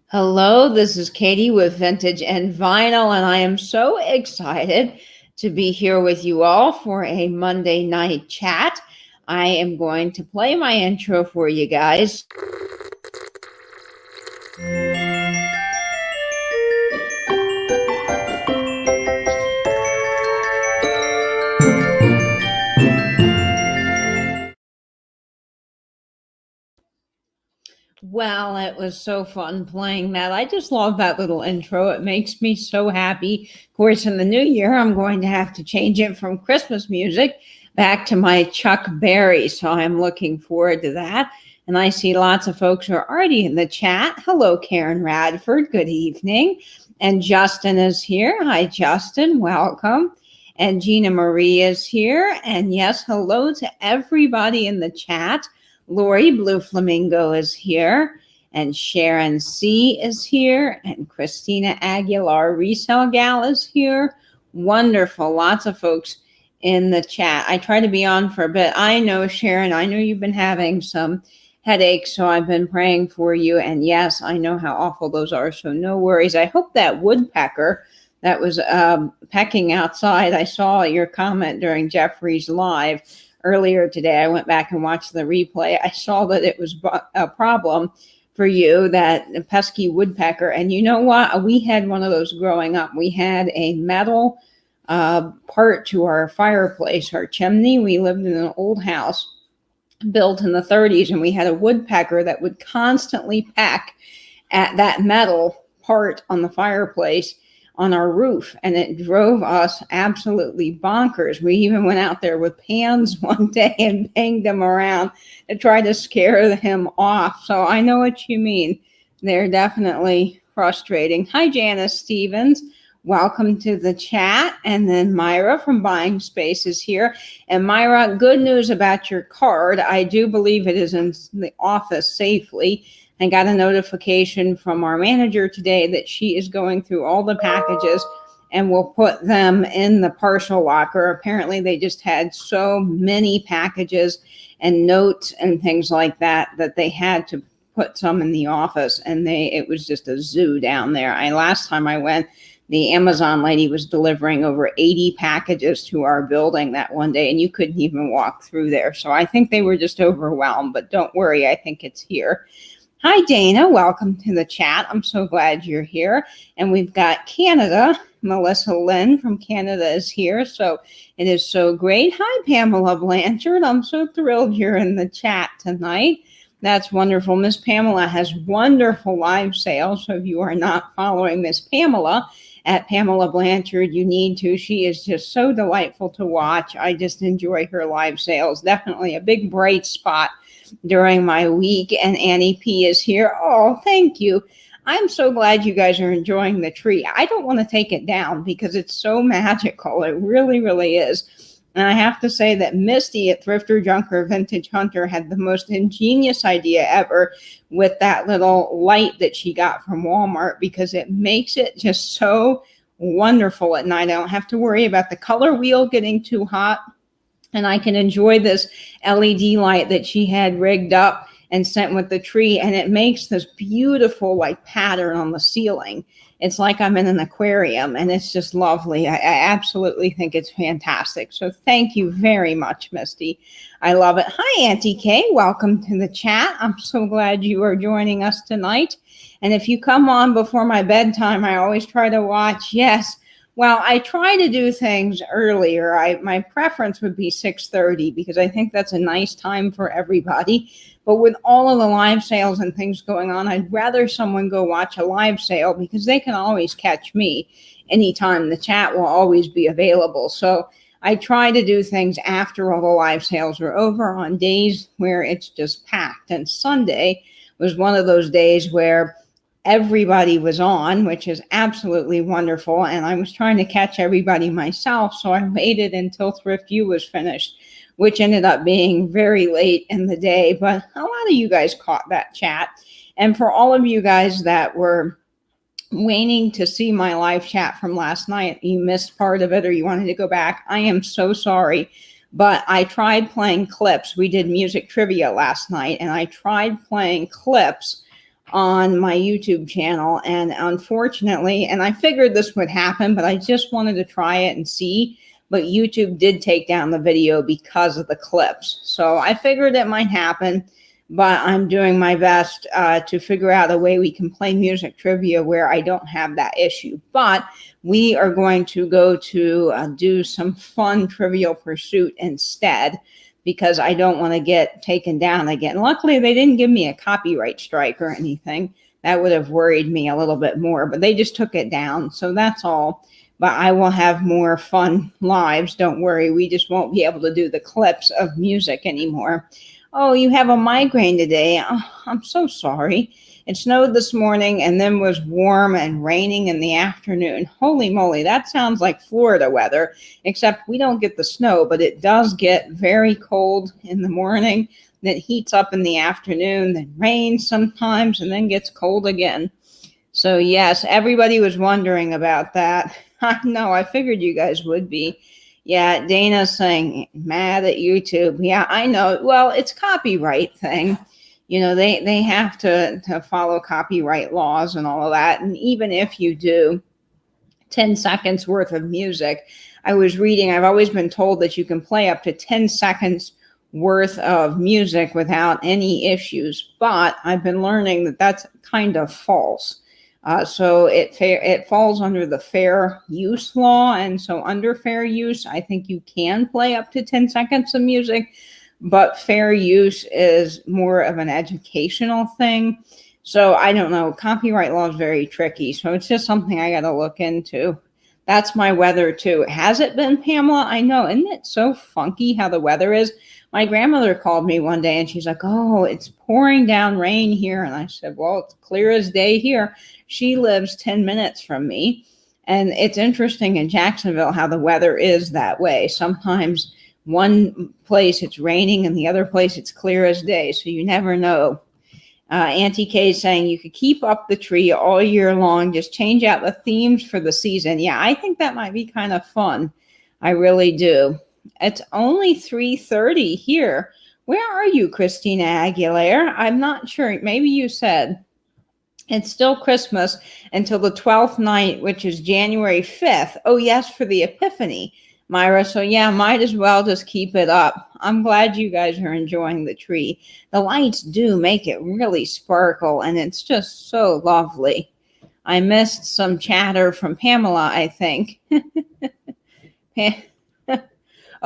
Hello, this is Katie with Vintage and Vinyl, and I am so excited to be here with you all for a Monday night chat. I am going to play my intro for you guys. Well, it was so fun playing that. I just love that little intro. It makes me so happy. Of course, in the new year, I'm going to have to change it from Christmas music back to my Chuck Berry. So I'm looking forward to that. And I see lots of folks are already in the chat. Hello, Karen Radford. Good evening. And Justin is here. Hi, Justin. Welcome. And Gina Marie is here. And yes, hello to everybody in the chat. Lori Blue Flamingo is here, and Sharon C is here, and Christina Aguilar Resale Gal is here. Wonderful. Lots of folks in the chat. I try to be on for a bit. I know, Sharon, I know you've been having some headaches, so I've been praying for you. And yes, I know how awful those are, so no worries. I hope that woodpecker that was pecking outside, I saw your comment during Jeffrey's live earlier today. I went back and watched the replay. I saw that it was a problem for you, that pesky woodpecker. And you know what? We had one of those growing up. We had a metal part to our fireplace, our chimney. We lived in an old house built in the 30s, and we had a woodpecker that would constantly peck at that metal part on the fireplace on our roof, and it drove us absolutely bonkers. We even went out there with pans one day and banged them around to try to scare him off. So I know what you mean. They're definitely frustrating. Hi, Janice Stevens. Welcome to the chat. And then Myra from Buying Space is here. And Myra, good news about your card. I do believe it is in the office safely. I got a notification from our manager today that she is going through all the packages and will put them in the parcel locker. Apparently, they just had so many packages and notes and things like that that they had to put some in the office, and it was just a zoo down there. Last time I went, the Amazon lady was delivering over 80 packages to our building that one day, and you couldn't even walk through there. So I think they were just overwhelmed, but don't worry, I think it's here. Hi, Dana. Welcome to the chat. I'm so glad you're here. And we've got Canada. Melissa Lynn from Canada is here. So it is so great. Hi, Pamela Blanchard. I'm so thrilled you're in the chat tonight. That's wonderful. Miss Pamela has wonderful live sales. So if you are not following Miss Pamela at Pamela Blanchard, you need to. She is just so delightful to watch. I just enjoy her live sales. Definitely a big bright spot during my week. And Annie P is here. Oh, thank you. I'm so glad you guys are enjoying the tree. I don't want to take it down because it's so magical. It really, really is. And I have to say that Misty at Thrifter Junker Vintage Hunter had the most ingenious idea ever with that little light that she got from Walmart, because it makes it just so wonderful at night. I don't have to worry about the color wheel getting too hot, and I can enjoy this LED light that she had rigged up and sent with the tree, and it makes this beautiful like pattern on the ceiling. It's like I'm in an aquarium, and it's just lovely. I absolutely think it's fantastic. So thank you very much, Misty. I love it. Hi, Auntie Kay. Welcome to the chat. I'm so glad you are joining us tonight. And if you come on before my bedtime, I always try to watch. Yes. Well, I try to do things earlier. My preference would be 6:30 because I think that's a nice time for everybody. But with all of the live sales and things going on, I'd rather someone go watch a live sale because they can always catch me anytime. The chat will always be available. So I try to do things after all the live sales are over on days where it's just packed. And Sunday was one of those days where everybody was on, which is absolutely wonderful. And I was trying to catch everybody myself. So I waited until Thrift U was finished, which ended up being very late in the day. But a lot of you guys caught that chat. And for all of you guys that were waiting to see my live chat from last night, you missed part of it or you wanted to go back, I am so sorry. But I tried playing clips. We did music trivia last night, and I tried playing clips on my YouTube channel. And unfortunately, and I figured this would happen, but I just wanted to try it and see. But YouTube did take down the video because of the clips. So I figured it might happen, but I'm doing my best to figure out a way we can play music trivia where I don't have that issue. But we are going to go to do some fun Trivial Pursuit instead, because I don't want to get taken down again. Luckily, they didn't give me a copyright strike or anything. That would have worried me a little bit more, but they just took it down. So that's all. But I will have more fun lives. Don't worry. We just won't be able to do the clips of music anymore. Oh, you have a migraine today. Oh, I'm so sorry. It snowed this morning and then was warm and raining in the afternoon. Holy moly, that sounds like Florida weather, except we don't get the snow, but it does get very cold in the morning. Then it heats up in the afternoon, then rains sometimes, and then gets cold again. So yes, everybody was wondering about that. I know, I figured you guys would be. Yeah, Dana's saying, mad at YouTube. Yeah, I know. Well, it's copyright thing. You know, they have to follow copyright laws and all of that. And even if you do 10 seconds worth of music, I was reading, I've always been told that you can play up to 10 seconds worth of music without any issues. But I've been learning that that's kind of false. So it falls under the fair use law. And so under fair use, I think you can play up to 10 seconds of music. But fair use is more of an educational thing. So I don't know. Copyright law is very tricky. So it's just something I got to look into. That's my weather too. Has it been, Pamela? I know. Isn't it so funky how the weather is? My grandmother called me one day and she's like, oh, it's pouring down rain here. And I said, well, it's clear as day here. She lives 10 minutes from me. And it's interesting in Jacksonville how the weather is that way. Sometimes one place it's raining and the other place it's clear as day. So you never know. Auntie Kay is saying you could keep up the tree all year long. Just change out the themes for the season. Yeah, I think that might be kind of fun. I really do. It's only 3:30 here. Where are you, Christina Aguilera? I'm not sure. Maybe you said it's still Christmas until the 12th night, which is January 5th. Oh, yes, for the Epiphany, Myra. So, yeah, might as well just keep it up. I'm glad you guys are enjoying the tree. The lights do make it really sparkle, and it's just so lovely. I missed some chatter from Pamela, I think.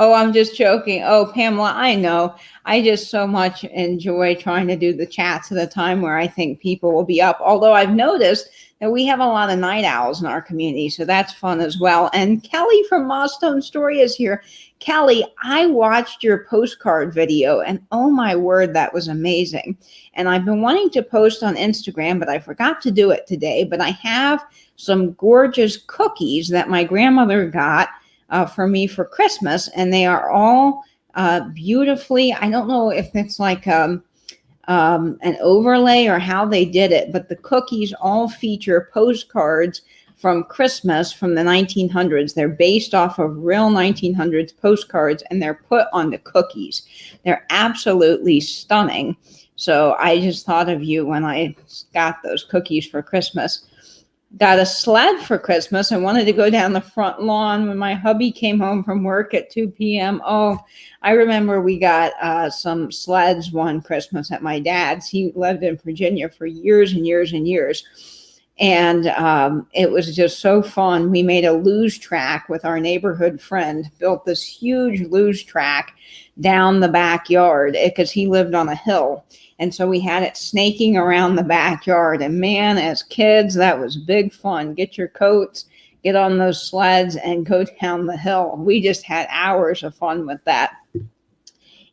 Oh, I'm just joking. Oh, Pamela, I know. I just so much enjoy trying to do the chats at a time where I think people will be up. Although I've noticed that we have a lot of night owls in our community, so that's fun as well. And Kelly from Milestone Story is here. Kelly, I watched your postcard video, and oh my word, that was amazing. And I've been wanting to post on Instagram, but I forgot to do it today. But I have some gorgeous cookies that my grandmother got for me for Christmas, and they are all beautifully, I don't know if it's like an overlay or how they did it, but the cookies all feature postcards from Christmas from the 1900s. They're based off of real 1900s postcards, and they're put on the cookies. They're absolutely stunning. So I just thought of you when I got those cookies for Christmas. Got a sled for Christmas. I wanted to go down the front lawn when my hubby came home from work at 2 p.m. Oh, I remember we got some sleds one Christmas at my dad's. He lived in Virginia for years and years and years. And it was just so fun. We made a luge track with our neighborhood friend, built this huge luge track down the backyard because he lived on a hill. And so we had it snaking around the backyard. And man, as kids, that was big fun. Get your coats, get on those sleds, and go down the hill. We just had hours of fun with that.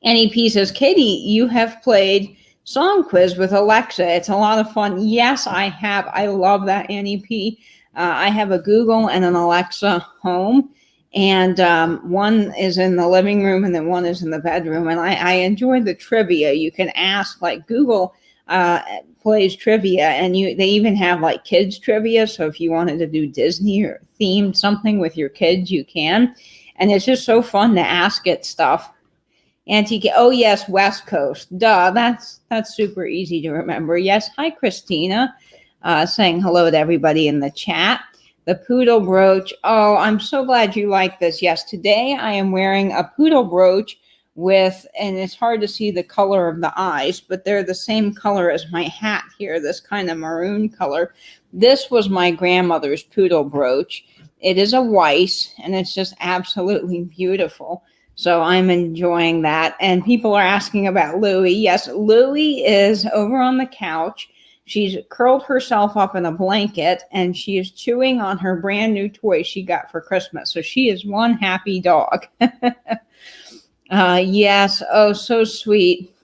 Annie P says, Katie, you have played Song Quiz with Alexa. It's a lot of fun. Yes, I have. I love that, Annie P. I have a Google and an Alexa home. And one is in the living room and then one is in the bedroom. And I enjoy the trivia. You can ask, like Google plays trivia, and they even have like kids trivia. So if you wanted to do Disney or themed something with your kids, you can. And it's just so fun to ask it stuff. Auntie, oh yes, West Coast. Duh, that's super easy to remember. Yes, hi Christina, saying hello to everybody in the chat. The poodle brooch. Oh, I'm so glad you like this. Yes, today I am wearing a poodle brooch with, and it's hard to see the color of the eyes, but they're the same color as my hat here, this kind of maroon color. This was my grandmother's poodle brooch. It is a Weiss, and it's just absolutely beautiful. So I'm enjoying that. And people are asking about Louie. Yes, Louie is over on the couch. She's curled herself up in a blanket and she is chewing on her brand new toy she got for Christmas. So she is one happy dog. Yes. Oh, so sweet.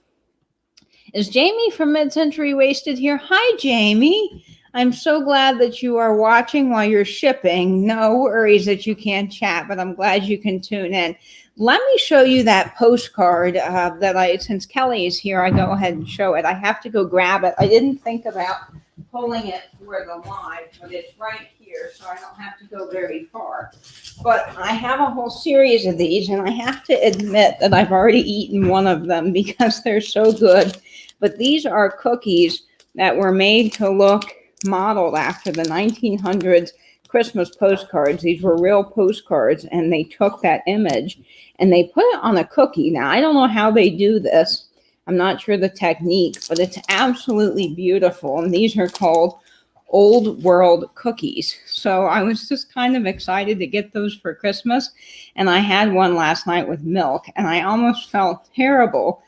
Is Jamie from Mid-Century Wasted here? Hi, Jamie. I'm so glad that you are watching while you're shipping. No worries that you can't chat, but I'm glad you can tune in. Let me show you that postcard since Kelly is here, I go ahead and show it. I have to go grab it. I didn't think about pulling it for the live, but it's right here, so I don't have to go very far. But I have a whole series of these, and I have to admit that I've already eaten one of them because they're so good. But these are cookies that were made to look modeled after the 1900s Christmas postcards. These were real postcards, and they took that image and they put it on a cookie. Now, I don't know how they do this. I'm not sure the technique, but it's absolutely beautiful. And these are called Old World cookies. So I was just kind of excited to get those for Christmas. And I had one last night with milk, and I almost felt terrible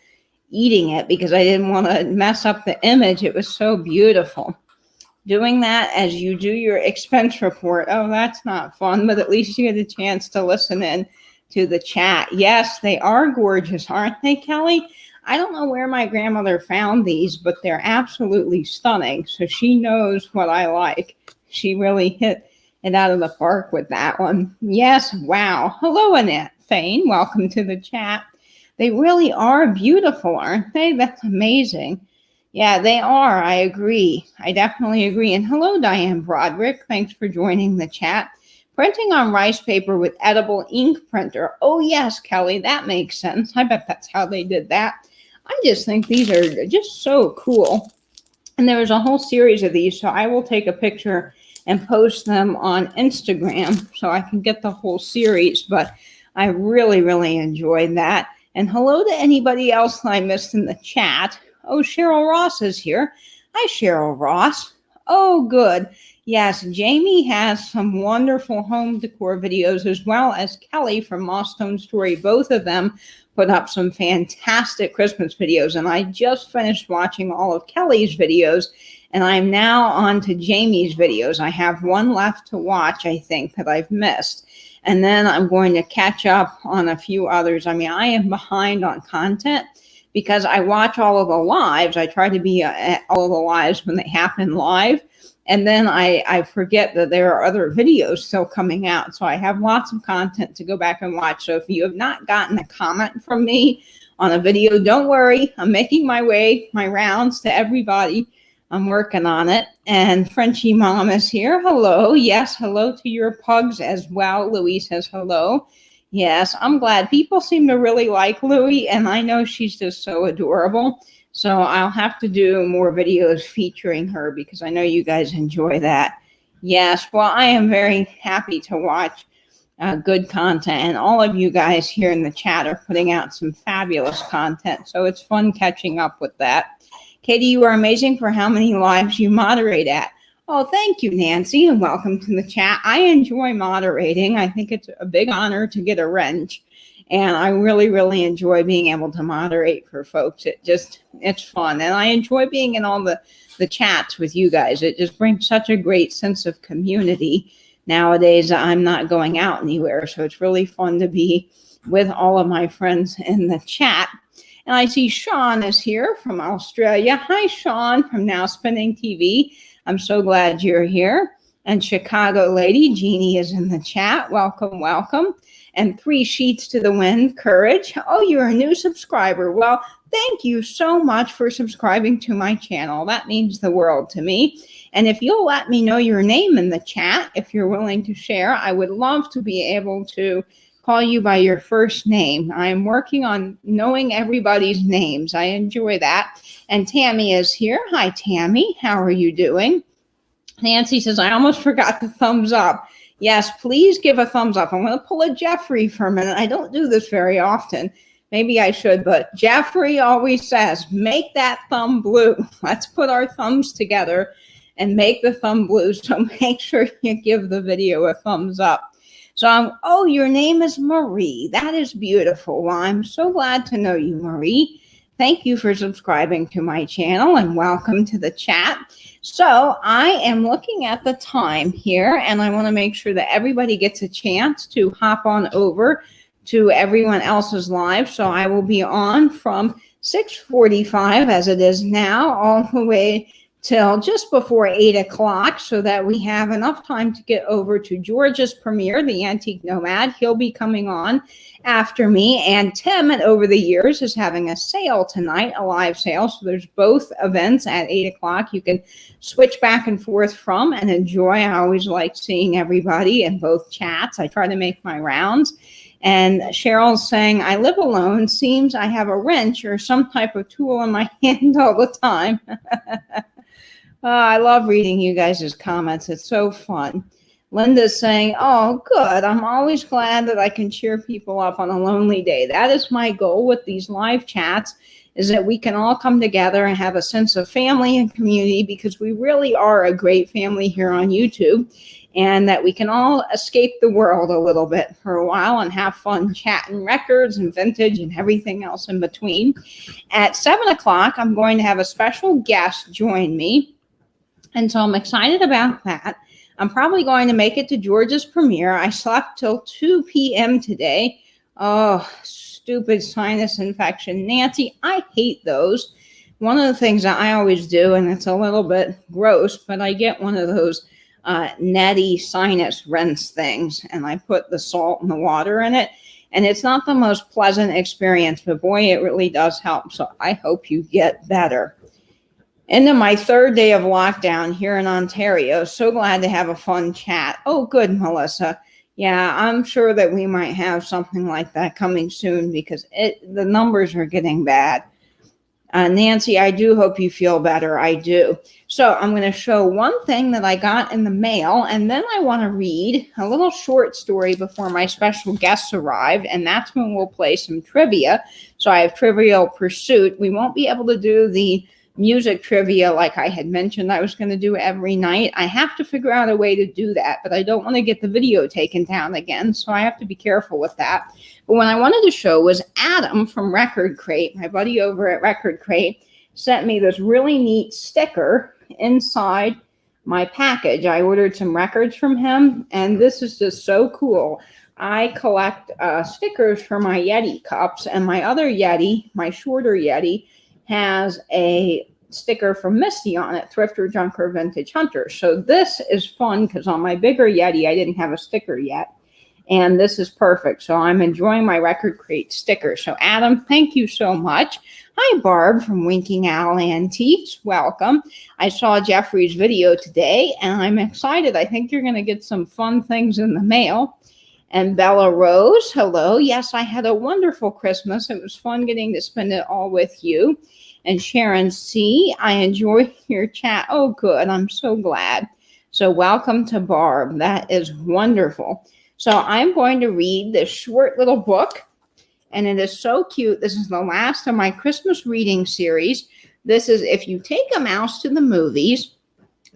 eating it because I didn't want to mess up the image. It was so beautiful. Doing that as you do your expense report. Oh, that's not fun, but at least you get a chance to listen in to the chat. Yes, they are gorgeous, aren't they, Kelly? I don't know where my grandmother found these, but they're absolutely stunning. So she knows what I like. She really hit it out of the park with that one. Yes, wow. Hello, Annette Fane. Welcome to the chat. They really are beautiful, aren't they? That's amazing. Yeah, they are. I agree. I definitely agree. And hello, Diane Broderick. Thanks for joining the chat. Printing on rice paper with edible ink printer. Oh, yes, Kelly, that makes sense. I bet that's how they did that. I just think these are just so cool. And there was a whole series of these, so I will take a picture and post them on Instagram so I can get the whole series. But I really, really enjoyed that. And hello to anybody else that I missed in the chat. Oh, Cheryl Ross is here. Hi, Cheryl Ross. Oh, good. Yes, Jamie has some wonderful home decor videos, as well as Kelly from Mossstone Story. Both of them put up some fantastic Christmas videos, and I just finished watching all of Kelly's videos, and I'm now on to Jamie's videos. I have one left to watch, I think, that I've missed, and then I'm going to catch up on a few others. I mean, I am behind on content because I watch all of the lives. I try to be at all of the lives when they happen live. And then I forget that there are other videos still coming out. So I have lots of content to go back and watch. So if you have not gotten a comment from me on a video, don't worry. I'm making my rounds to everybody. I'm working on it. And Frenchie Mom is here. Hello. Yes, hello to your pugs as well. Louie says hello. Yes, I'm glad. People seem to really like Louie, and I know she's just so adorable. So I'll have to do more videos featuring her because I know you guys enjoy that. Yes, well, I am very happy to watch good content, and all of you guys here in the chat are putting out some fabulous content. So it's fun catching up with that. Katie, you are amazing for how many lives you moderate at. Oh, thank you, Nancy, and welcome to the chat. I enjoy moderating. I think it's a big honor to get a wrench. And I really, really enjoy being able to moderate for folks. It's fun. And I enjoy being in all the chats with you guys. It just brings such a great sense of community. Nowadays, I'm not going out anywhere. So it's really fun to be with all of my friends in the chat. And I see Sean is here from Australia. Hi, Sean from Now Spinning TV. I'm so glad you're here. And Chicago lady, Jeannie is in the chat. Welcome, welcome. And 3 sheets to the wind, courage. Oh, you're a new subscriber. Well, thank you so much for subscribing to my channel. That means the world to me. And if you'll let me know your name in the chat, if you're willing to share, I would love to be able to call you by your first name. I'm working on knowing everybody's names. I enjoy that. And Tammy is here. Hi, Tammy. How are you doing? Nancy says, I almost forgot the thumbs up. Yes, please give a thumbs up. I'm going to pull a Jeffrey for a minute. I don't do this very often. Maybe I should, but Jeffrey always says, make that thumb blue. Let's put our thumbs together and make the thumb blue. So make sure you give the video a thumbs up. So, oh, your name is Marie. That is beautiful. Well, I'm so glad to know you, Marie. Thank you for subscribing to my channel and welcome to the chat. So I am looking at the time here and I want to make sure that everybody gets a chance to hop on over to everyone else's live. So I will be on from 6:45 as it is now all the way till just before 8 o'clock so that we have enough time to get over to George's premiere, the Antique Nomad. He'll be coming on after me. And Tim at Over the Years is having a sale tonight, a live sale. So there's both events at 8 o'clock. You can switch back and forth from and enjoy. I always like seeing everybody in both chats. I try to make my rounds. And Cheryl's saying, I live alone. Seems I have a wrench or some type of tool in my hand all the time. I love reading you guys' comments. It's so fun. Linda's saying, oh, good. I'm always glad that I can cheer people up on a lonely day. That is my goal with these live chats, is that we can all come together and have a sense of family and community, because we really are a great family here on YouTube, and that we can all escape the world a little bit for a while and have fun chatting records and vintage and everything else in between. At 7 o'clock, I'm going to have a special guest join me. And so I'm excited about that. I'm probably going to make it to George's premiere. I slept till 2 p.m. today. Oh, stupid sinus infection. Nancy, I hate those. One of the things that I always do, and it's a little bit gross, but I get one of those netty sinus rinse things, and I put the salt and the water in it. And it's not the most pleasant experience, but boy, it really does help. So I hope you get better. Into my third day of lockdown here in Ontario. So glad to have a fun chat. Oh, good, Melissa. Yeah, I'm sure that we might have something like that coming soon, because the numbers are getting bad. Nancy, I do hope you feel better. I do. So I'm going to show one thing that I got in the mail, and then I want to read a little short story before my special guests arrive, and that's when we'll play some trivia. So I have Trivial Pursuit. We won't be able to do the music trivia like I had mentioned I was going to do every night. I have to figure out a way to do that, but I don't want to get the video taken down again, so I have to be careful with that. But what I wanted to show was Adam from Record Crate. My buddy over at Record Crate sent me this really neat sticker inside my package. I ordered some records from him, and this is just so cool. I collect stickers for my Yeti cups, and my other Yeti, my shorter Yeti, has a sticker from Misty on it, Thrifter, Junker, Vintage Hunter. So this is fun because on my bigger Yeti, I didn't have a sticker yet. And this is perfect. So I'm enjoying my Record Crate sticker. So Adam, thank you so much. Hi, Barb from Winking Owl Antiques. Welcome. I saw Jeffrey's video today and I'm excited. I think you're going to get some fun things in the mail. And Bella Rose, hello. Yes, I had a wonderful Christmas. It was fun getting to spend it all with you. And Sharon C., I enjoy your chat. Oh, good. I'm so glad. So welcome to Barb. That is wonderful. So I'm going to read this short little book, and it is so cute. This is the last of my Christmas reading series. This is If You Take a Mouse to the Movies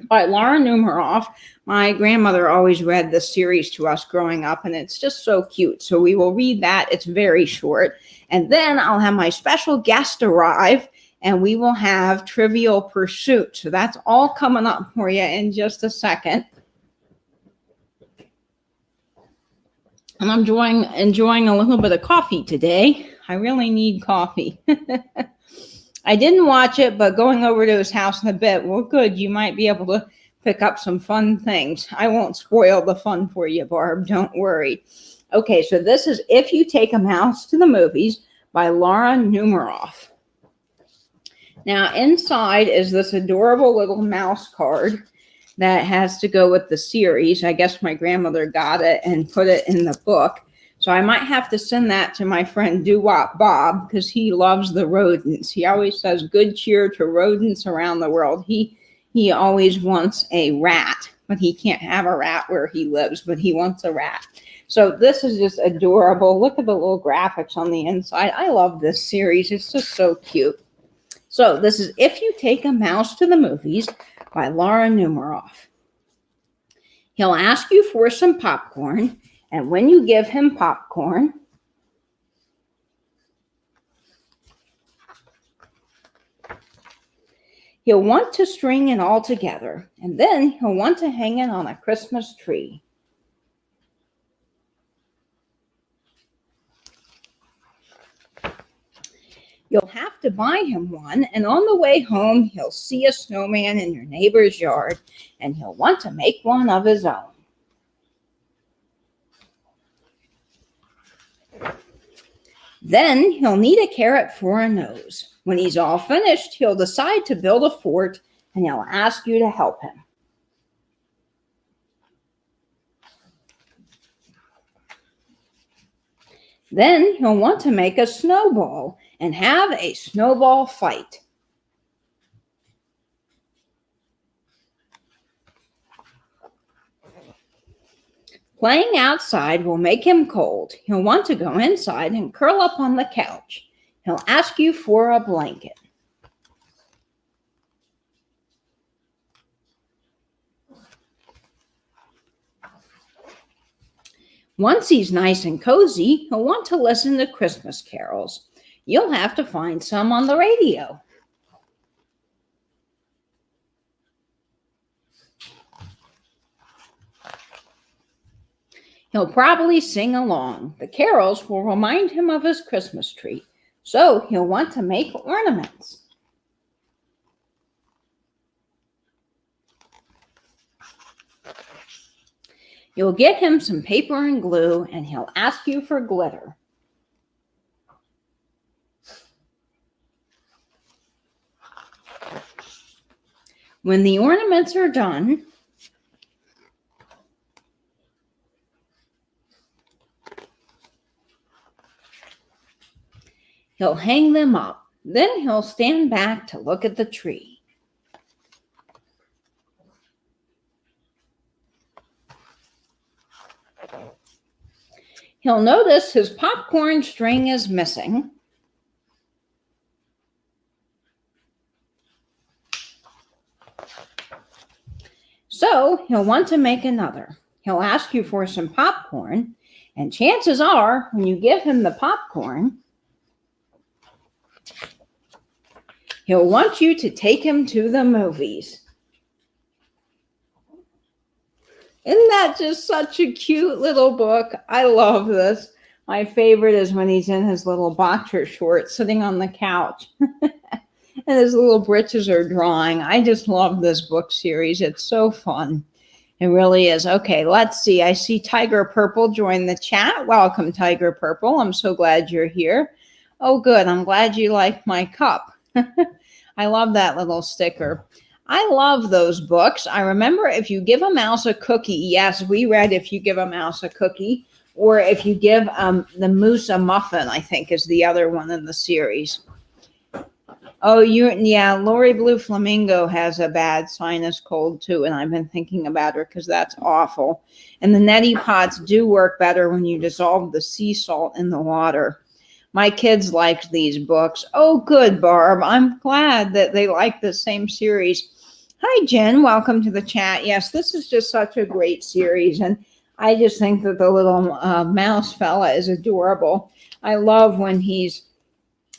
by Laura Numeroff. My grandmother always read this series to us growing up, and it's just so cute. So we will read that. It's very short. And then I'll have my special guest arrive, and we will have Trivial Pursuit. So that's all coming up for you in just a second. And I'm enjoying a little bit of coffee today. I really need coffee. I didn't watch it, but going over to his house in a bit, well, good. You might be able to pick up some fun things. I won't spoil the fun for you, Barb. Don't worry. Okay, so this is If You Take a Mouse to the Movies by Laura Numeroff. Now, inside is this adorable little mouse card that has to go with the series. I guess my grandmother got it and put it in the book. So So I might have to send that to my friend Doo-Wop Bob because he loves the rodents. He always says good cheer to rodents around the world. He always wants a rat, but he can't have a rat where he lives, but he wants a rat. So this is just adorable. Look at the little graphics on the inside. I love this series. It's just so cute. So this is If You Take a Mouse to the Movies by Laura Numeroff. He'll ask you for some popcorn, and when you give him popcorn, he'll want to string it all together, and then he'll want to hang it on a Christmas tree. You'll have to buy him one, and on the way home, he'll see a snowman in your neighbor's yard, and he'll want to make one of his own. Then he'll need a carrot for a nose. When he's all finished, he'll decide to build a fort, and he'll ask you to help him. Then he'll want to make a snowball and have a snowball fight. Playing outside will make him cold. He'll want to go inside and curl up on the couch. He'll ask you for a blanket. Once he's nice and cozy, he'll want to listen to Christmas carols. You'll have to find some on the radio. He'll probably sing along. The carols will remind him of his Christmas tree, so he'll want to make ornaments. You'll get him some paper and glue, and he'll ask you for glitter. When the ornaments are done, he'll hang them up. Then he'll stand back to look at the tree. He'll notice his popcorn string is missing. So he'll want to make another. He'll ask you for some popcorn, and chances are, when you give him the popcorn, he'll want you to take him to the movies. Isn't that just such a cute little book? I love this. My favorite is when he's in his little boxer shorts sitting on the couch and his little britches are drawing. I just love this book series. It's so fun. It really is. Okay, let's see. I see Tiger Purple join the chat. Welcome, Tiger Purple. I'm so glad you're here. Oh, good. I'm glad you like my cup. I love that little sticker. I love those books. I remember If You Give a Mouse a Cookie. Yes, we read If You Give a Mouse a Cookie, or If You Give the Moose a Muffin, I think is the other one in the series. Oh, yeah, Lori Blue Flamingo has a bad sinus cold too, and I've been thinking about her because that's awful. And the neti pots do work better when you dissolve the sea salt in the water. My kids liked these books. Oh, good, Barb. I'm glad that they like the same series. Hi, Jen. Welcome to the chat. Yes, this is just such a great series, and I just think that the little mouse fella is adorable. I love when he's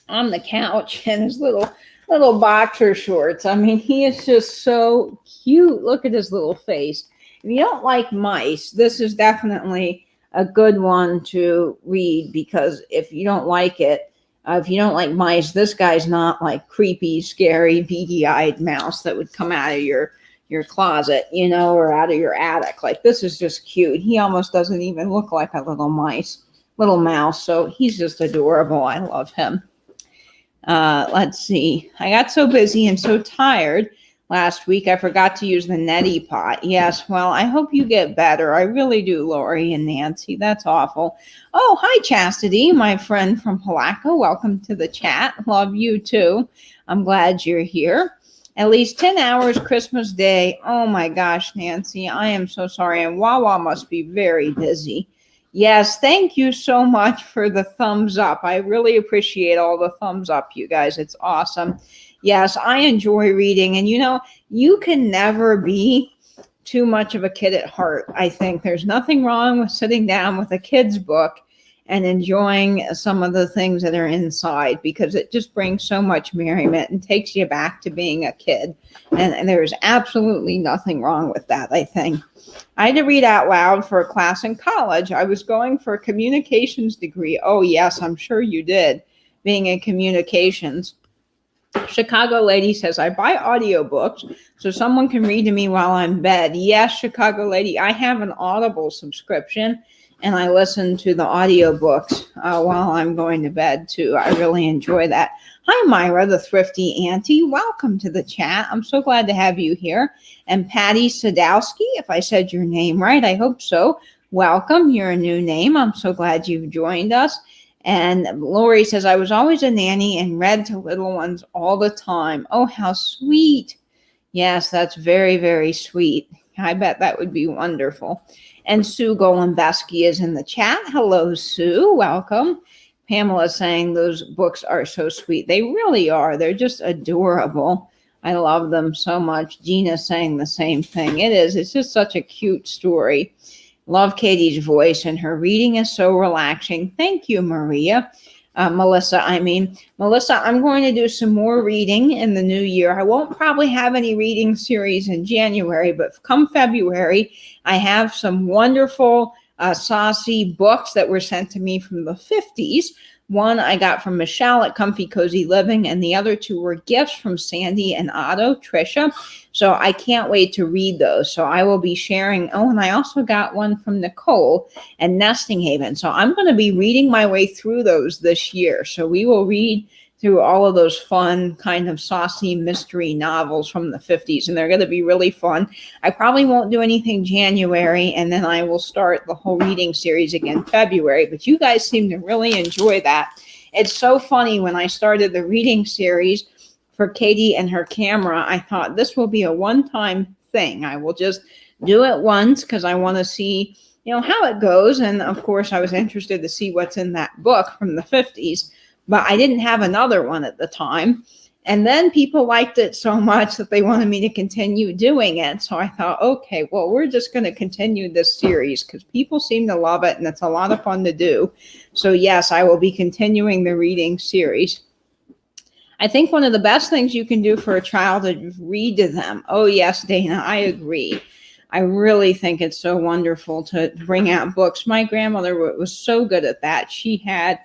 on the couch in his little boxer shorts. I mean, he is just so cute. Look at his little face. If you don't like mice, this is definitely a good one to read, because if you don't like it, if you don't like mice, this guy's not like creepy, scary, beady-eyed mouse that would come out of your closet, or out of your attic. Like, this is just cute. He almost doesn't even look like a little mouse. So he's just adorable. I love him. Let's see. I got so busy and so tired last week. I forgot to use the neti pot. Yes, well, I hope you get better. I really do, Lori and Nancy. That's awful. Oh, hi, Chastity, my friend from Palaco. Welcome to the chat. Love you too. I'm glad you're here. At least 10 hours Christmas Day. Oh my gosh, Nancy, I am so sorry. And Wawa must be very busy. Yes, thank you so much for the thumbs up. I really appreciate all the thumbs up, you guys. It's awesome. Yes, I enjoy reading. And you can never be too much of a kid at heart. I think there's nothing wrong with sitting down with a kid's book and enjoying some of the things that are inside, because it just brings so much merriment and takes you back to being a kid. And there's absolutely nothing wrong with that, I think. I had to read out loud for a class in college. I was going for a communications degree. Oh, yes, I'm sure you did, being in communications. Chicago Lady says, I buy audiobooks so someone can read to me while I'm in bed. Yes, Chicago Lady, I have an Audible subscription, and I listen to the audiobooks while I'm going to bed, too. I really enjoy that. Hi, Myra, the thrifty auntie. Welcome to the chat. I'm so glad to have you here. And Patty Sadowski, if I said your name right, I hope so. Welcome. You're a new name. I'm so glad you've joined us. And Lori says, I was always a nanny and read to little ones all the time. Oh, how sweet. Yes, that's very, very sweet. I bet that would be wonderful. And Sue Golembeski is in the chat. Hello, Sue. Welcome. Pamela saying those books are so sweet. They really are. They're just adorable. I love them so much. Gina saying the same thing. It is. It's just such a cute story. Love Katie's voice, and her reading is so relaxing. Thank you, Maria. Melissa, I'm going to do some more reading in the new year. I won't probably have any reading series in January, but come February, I have some wonderful saucy books that were sent to me from the 50s. One I got from Michelle at Comfy Cozy Living, and the other two were gifts from Sandy and Otto, Trisha. So I can't wait to read those. So I will be sharing. Oh, and I also got one from Nicole and Nesting Haven. So I'm going to be reading my way through those this year. So we will read through all of those fun kind of saucy mystery novels from the 50s, and they're going to be really fun. I probably won't do anything January, and then I will start the whole reading series again February, but you guys seem to really enjoy that. It's so funny. When I started the reading series for Katie and her camera, I thought this will be a one-time thing. I will just do it once because I want to see, how it goes. And of course, I was interested to see what's in that book from the 50s. But I didn't have another one at the time. And then people liked it so much that they wanted me to continue doing it. So I thought, okay, well, we're just going to continue this series because people seem to love it and it's a lot of fun to do. So yes, I will be continuing the reading series. I think one of the best things you can do for a child is read to them. Oh yes, Dana, I agree. I really think it's so wonderful to bring out books. My grandmother was so good at that. She had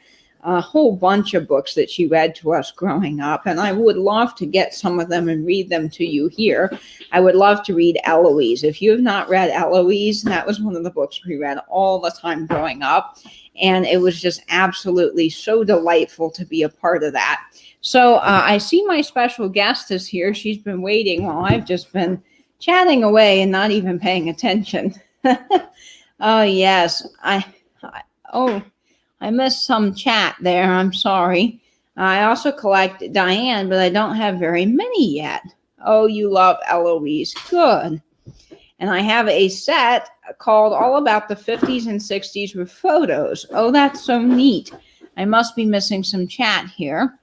a whole bunch of books that she read to us growing up, and I would love to get some of them and read them to you here. I would love to read Eloise. If you have not read Eloise, that was one of the books we read all the time growing up, and it was just absolutely so delightful to be a part of that. So I see my special guest is here. She's been waiting while I've just been chatting away and not even paying attention. Oh, yes. I missed some chat there. I'm sorry. I also collect Diane, but I don't have very many yet. Oh, you love Eloise. Good. And I have a set called All About the 50s and 60s with photos. Oh, that's so neat. I must be missing some chat here.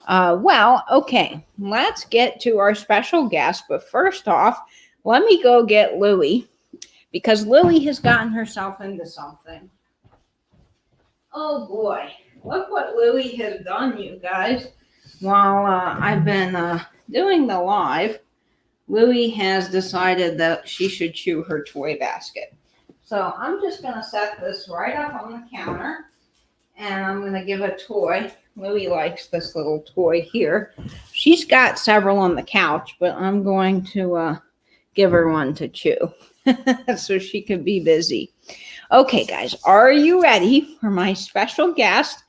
Well, okay. Let's get to our special guest. But first off, let me go get Louie, because Louie has gotten herself into something. Oh boy, look what Louie has done, you guys. While I've been doing the live, Louie has decided that she should chew her toy basket. So I'm just going to set this right up on the counter, and I'm going to give a toy. Louie likes this little toy here. She's got several on the couch, but I'm going to give her one to chew so she can be busy. Okay, guys, are you ready for my special guest?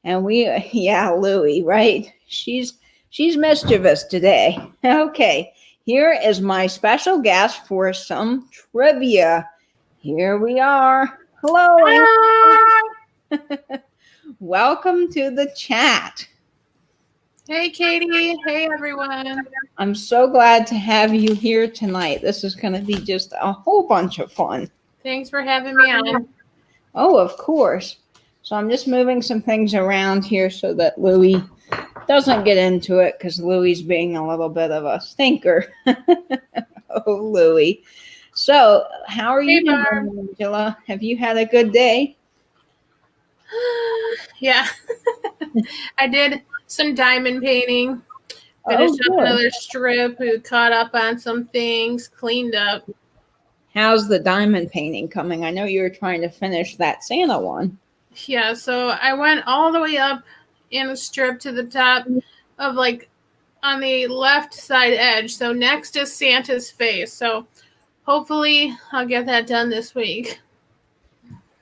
And Louie, right? She's mischievous today. Okay, here is my special guest for some trivia. Here we are. Hello. Welcome to the chat. Hey, Katie. Hey, everyone. I'm so glad to have you here tonight. This is going to be just a whole bunch of fun. Thanks for having me on. Oh, of course. So I'm just moving some things around here so that Louie doesn't get into it because Louie's being a little bit of a stinker. Oh, Louie. So how are you doing, Angela? Have you had a good day? Yeah. I did some diamond painting. Finished up another strip. We caught up on some things, cleaned up. How's the diamond painting coming? I know you were trying to finish that Santa one. Yeah, so I went all the way up in a strip to the top of like on the left side edge. So next is Santa's face. So hopefully I'll get that done this week.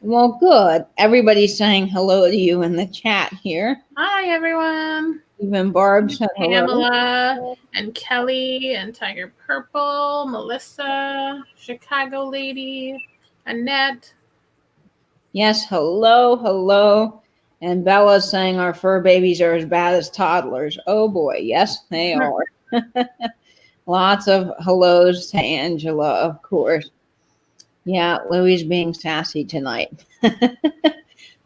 Well, good. Everybody's saying hello to you in the chat here. Hi, everyone. Even Barb said hello. Pamela and Kelly and Tiger Purple, Melissa, Chicago Lady, Annette. Yes, hello. And Bella's saying our fur babies are as bad as toddlers. Oh boy, yes, they are. Lots of hellos to Angela, of course. Yeah, Louie's being sassy tonight.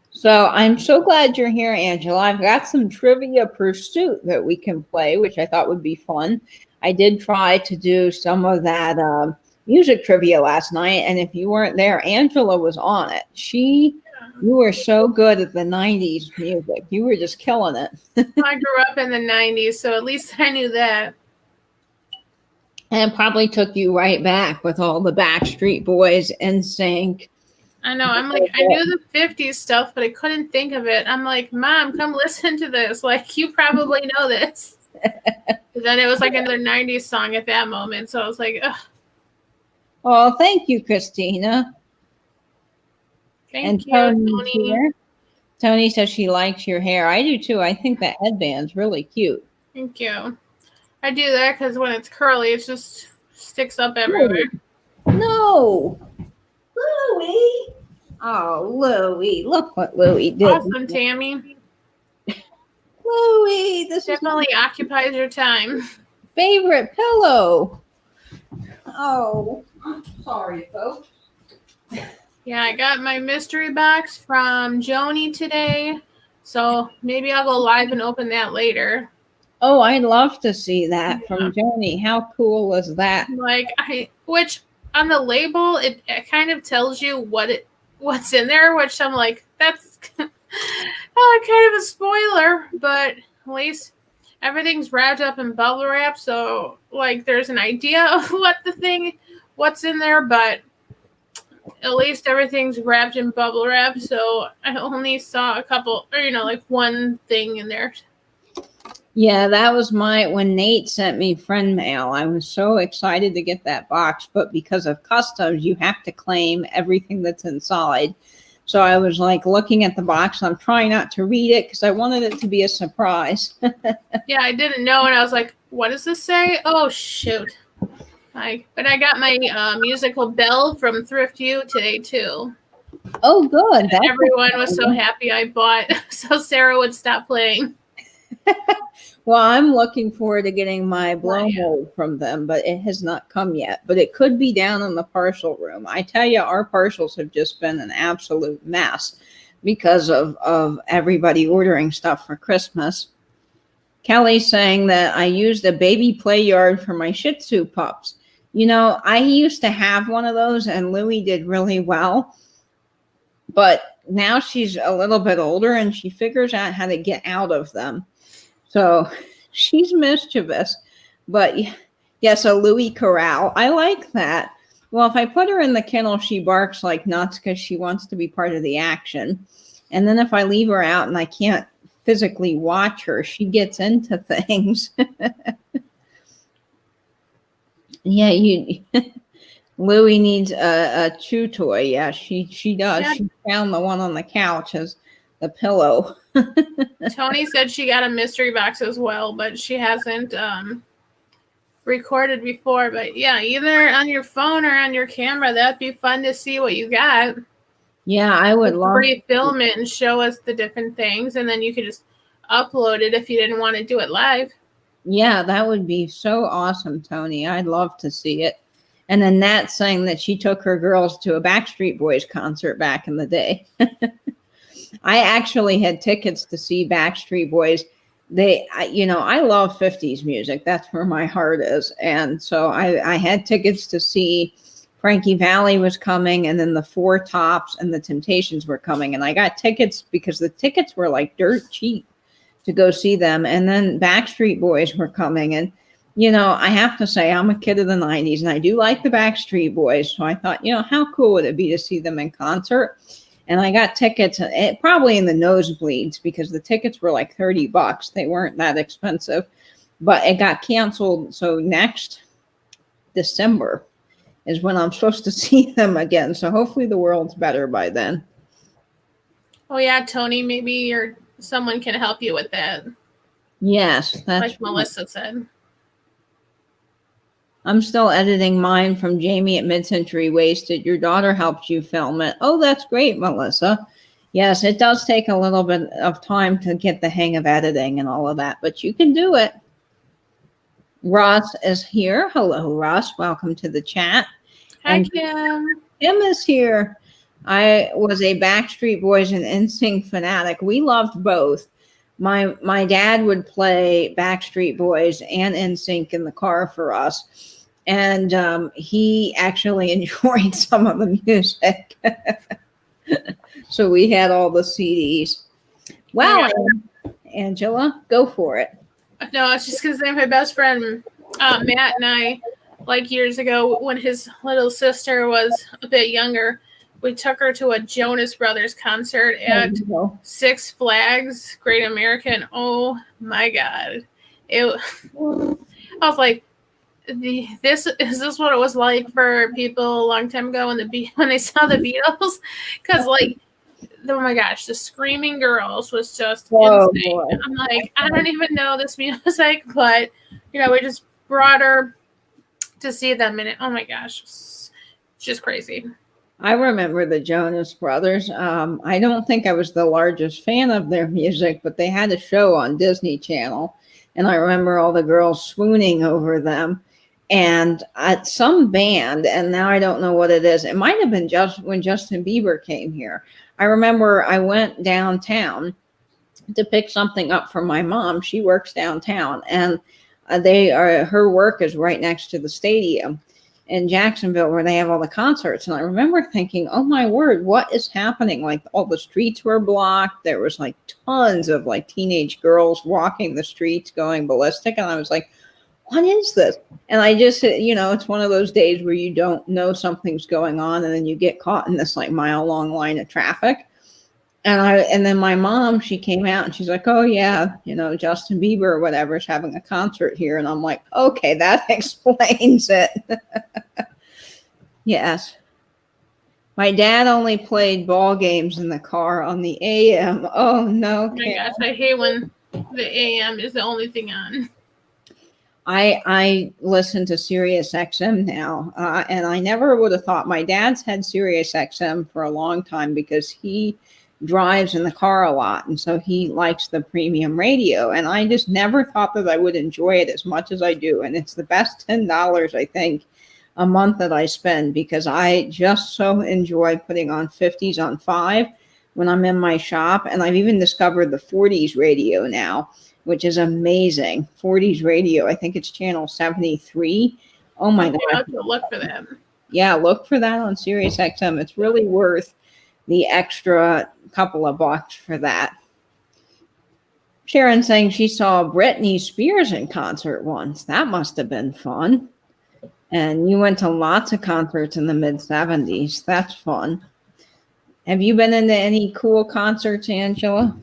So I'm so glad you're here, Angela. I've got some trivia pursuit that we can play, which I thought would be fun. I did try to do some of that music trivia last night, and if you weren't there, Angela was on it. You were so good at the 90s music. You were just killing it. I grew up in the 90s, so at least I knew that. And it probably took you right back with all the Backstreet Boys, NSYNC. I know. I'm like, I knew the 50s stuff, but I couldn't think of it. I'm like, Mom, come listen to this. Like, you probably know this. But then it was like another 90s song at that moment. So I was like, ugh. Oh, thank you, Christina. Thank you, Tony. Here. Tony says she likes your hair. I do too. I think that headband's really cute. Thank you. I do that because when it's curly, it just sticks up everywhere. No. Louie. Oh, Louie. Look what Louie did. Awesome, Tammy. Louie, this definitely occupies your time. Favorite pillow. Oh, I'm sorry, folks. Yeah, I got my mystery box from Joni today. So maybe I'll go live and open that later. Oh, I'd love to see that from Joni. How cool was that? Like which on the label it kind of tells you what's in there, which I'm like, that's kind of a spoiler, but at least everything's wrapped up in bubble wrap, so like there's an idea of what's in there, but at least everything's wrapped in bubble wrap, so I only saw a couple, or like one thing in there. Yeah, that was when Nate sent me friend mail. I was so excited to get that box, but because of customs, you have to claim everything that's inside. So I was like looking at the box. I'm trying not to read it because I wanted it to be a surprise. Yeah, I didn't know, and I was like, what does this say? Oh, shoot. But I got my musical bell from Thrift U today, too. Oh, good. Everyone was so happy I bought, so Sarah would stop playing. Well, I'm looking forward to getting my blow mold from them, but it has not come yet. But it could be down in the parcel room. I tell you, our parcels have just been an absolute mess because of everybody ordering stuff for Christmas. Kelly's saying that I used a baby play yard for my Shih Tzu pups. I used to have one of those, and Louie did really well. But now she's a little bit older, and she figures out how to get out of them. So she's mischievous, but yes, a Louie corral. I like that. Well, if I put her in the kennel, she barks like nuts because she wants to be part of the action. And then if I leave her out and I can't physically watch her, she gets into things. Yeah, Louie needs a chew toy. Yeah, she does. Yeah. She found the one on the couch as the pillow. Tony said she got a mystery box as well, but she hasn't recorded before, but yeah, either on your phone or on your camera, that'd be fun to see what you got. Yeah, I would love Pre-film it and show us the different things, and then you could just upload it if you didn't want to do it live. Yeah, that would be so awesome, Tony. I'd love to see it. And then Nat saying that she took her girls to a Backstreet Boys concert back in the day. I actually had tickets to see Backstreet Boys. I love 50s music. That's where my heart is. And so I had tickets to see Frankie Valli was coming, and then the Four Tops and the Temptations were coming. And I got tickets because the tickets were like dirt cheap to go see them. And then Backstreet Boys were coming. And, I have to say, I'm a kid of the 90s and I do like the Backstreet Boys. So I thought, how cool would it be to see them in concert? And I got tickets, probably in the nosebleeds, because the tickets were like $30. They weren't that expensive, but it got canceled. So next December is when I'm supposed to see them again. So hopefully the world's better by then. Oh yeah, Tony, maybe someone can help you with that. Yes, that's like Melissa said. I'm still editing mine from Jamie at Mid-Century Wasted. Your daughter helped you film it. Oh, that's great, Melissa. Yes, it does take a little bit of time to get the hang of editing and all of that, but you can do it. Ross is here. Hello, Ross. Welcome to the chat. Hi, Kim. Kim is here. I was a Backstreet Boys and NSYNC fanatic. We loved both. My dad would play Backstreet Boys and NSYNC in the car for us. And he actually enjoyed some of the music. So we had all the CDs. Wow, Angela, go for it. No, I was just going to say my best friend, Matt, and I, like years ago, when his little sister was a bit younger, we took her to a Jonas Brothers concert at Six Flags Great American. Oh my God. I was like, is this what it was like for people a long time ago when they saw the Beatles? Because oh my gosh, the Screaming Girls was just insane. Boy. I'm like, I don't even know this music, but we just brought her to see them, and oh my gosh, it's just crazy. I remember the Jonas Brothers. I don't think I was the largest fan of their music, but they had a show on Disney Channel, and I remember all the girls swooning over them. And at some band, and now I don't know what it is. It might have been just when Justin Bieber came here. I remember I went downtown to pick something up for my mom. She works downtown, and her work is right next to the stadium in Jacksonville where they have all the concerts. And I remember thinking, oh my word, what is happening? Like all the streets were blocked. There was like tons of like teenage girls walking the streets going ballistic. And I was like, what is this? And I just, it's one of those days where you don't know something's going on, and then you get caught in this like mile long line of traffic. And then my mom, she came out and she's like, oh yeah, Justin Bieber or whatever is having a concert here. And I'm like, okay, that explains it. Yes. My dad only played ball games in the car on the AM. Oh no. Oh my gosh, I hate when the AM is the only thing on. I listen to Sirius XM now, and I never would have thought. My dad's had Sirius XM for a long time because he drives in the car a lot, and so he likes the premium radio, and I just never thought that I would enjoy it as much as I do. And it's the best $10, I think, a month that I spend, because I just so enjoy putting on 50s on 5 when I'm in my shop. And I've even discovered the 40s radio now, which is amazing. 40s radio. I think it's channel 73. Oh my God. I have to look for that. Yeah, look for that on Sirius XM. It's really worth the extra couple of bucks for that. Sharon saying she saw Britney Spears in concert once. That must have been fun. And you went to lots of concerts in the mid-70s. That's fun. Have you been into any cool concerts, Angela?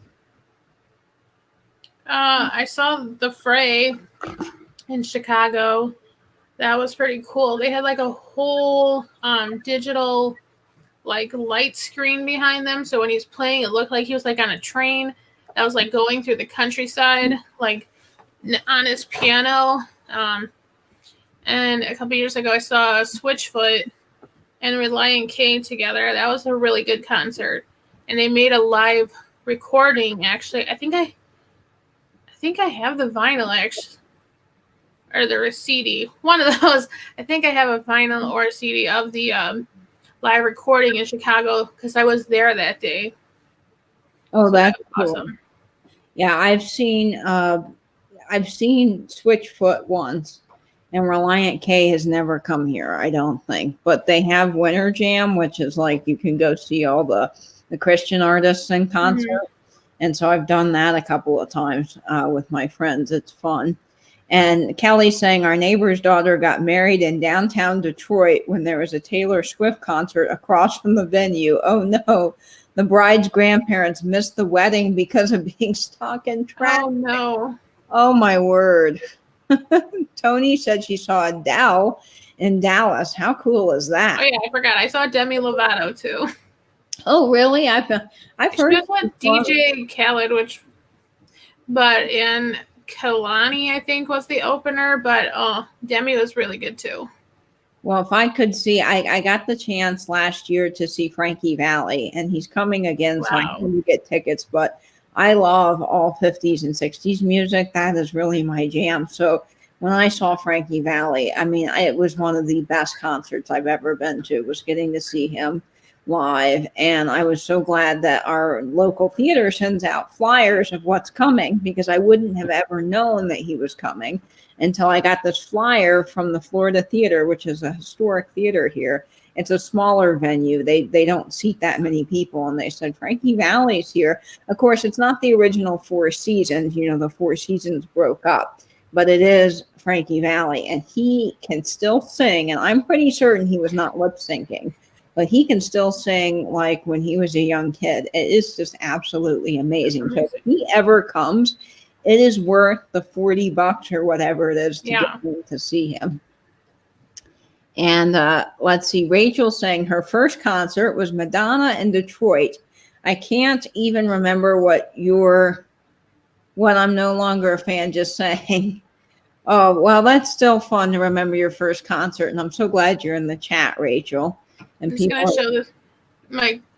I saw the Fray in Chicago. That was pretty cool. They had like a whole digital like light screen behind them. So when he was playing, it looked like he was like on a train that was like going through the countryside, like on his piano. And a couple years ago, I saw Switchfoot and Reliant K together. That was a really good concert, and they made a live recording. Actually, I think I have the vinyl actually, or the CD. One of those. I think I have a vinyl or a CD of the live recording in Chicago because I was there that day. Oh, So that's that was cool. awesome. Yeah, I've seen Switchfoot once, and Reliant K has never come here, I don't think. But they have Winter Jam, which is like you can go see all the Christian artists in concert. Mhm. And so I've done that a couple of times with my friends. It's fun. And Kelly's saying our neighbor's daughter got married in downtown Detroit when there was a Taylor Swift concert across from the venue. Oh no, the bride's grandparents missed the wedding because of being stuck in traffic. Oh no. Oh my word. Tony said she saw Adele in Dallas. How cool is that? Oh yeah, I forgot. I saw Demi Lovato too. Oh really? I've She heard was with DJ Khaled, but in Kalani, I think, was the opener. But Demi was really good too. Well, if I could see, I got the chance last year to see Frankie Valli, and he's coming again, so I Wow. couldn't get tickets. But I love all 50s and 60s music. That is really my jam. So when I saw Frankie Valli, I mean, it was one of the best concerts I've ever been to, was getting to see him live. And I was so glad that our local theater sends out flyers of what's coming, because I wouldn't have ever known that he was coming until I got this flyer from the Florida Theater, which is a historic theater here. It's a smaller venue. They don't seat that many people. And they said, Frankie Valli's here. Of course, it's not the original Four Seasons. You know, the Four Seasons broke up. But it is Frankie Valli. And he can still sing. And I'm pretty certain he was not lip syncing. But he can still sing like when he was a young kid. It is just absolutely amazing. So if he ever comes, it is worth the $40 or whatever it is to get me to see him. And let's see, Rachel saying her first concert was Madonna in Detroit. I can't even remember what I'm no longer a fan just saying. Oh, well, that's still fun to remember your first concert. And I'm so glad you're in the chat, Rachel. And I'm just going to show this.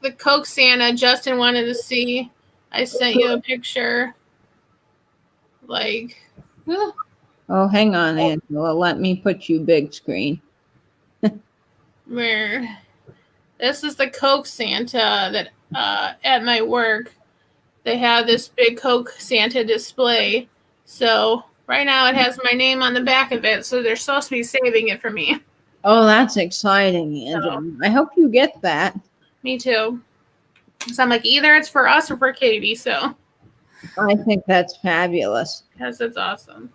The Coke Santa Justin wanted to see. I sent you a picture. Oh, hang on, Angela. Let me put you big screen. Where this is the Coke Santa that at my work they have this big Coke Santa display. So right now it has my name on the back of it, so they're supposed to be saving it for me. Oh, that's exciting, Angela. I hope you get that. Me too. So I'm like, either it's for us or for Katie. So I think that's fabulous. Yes, it's awesome.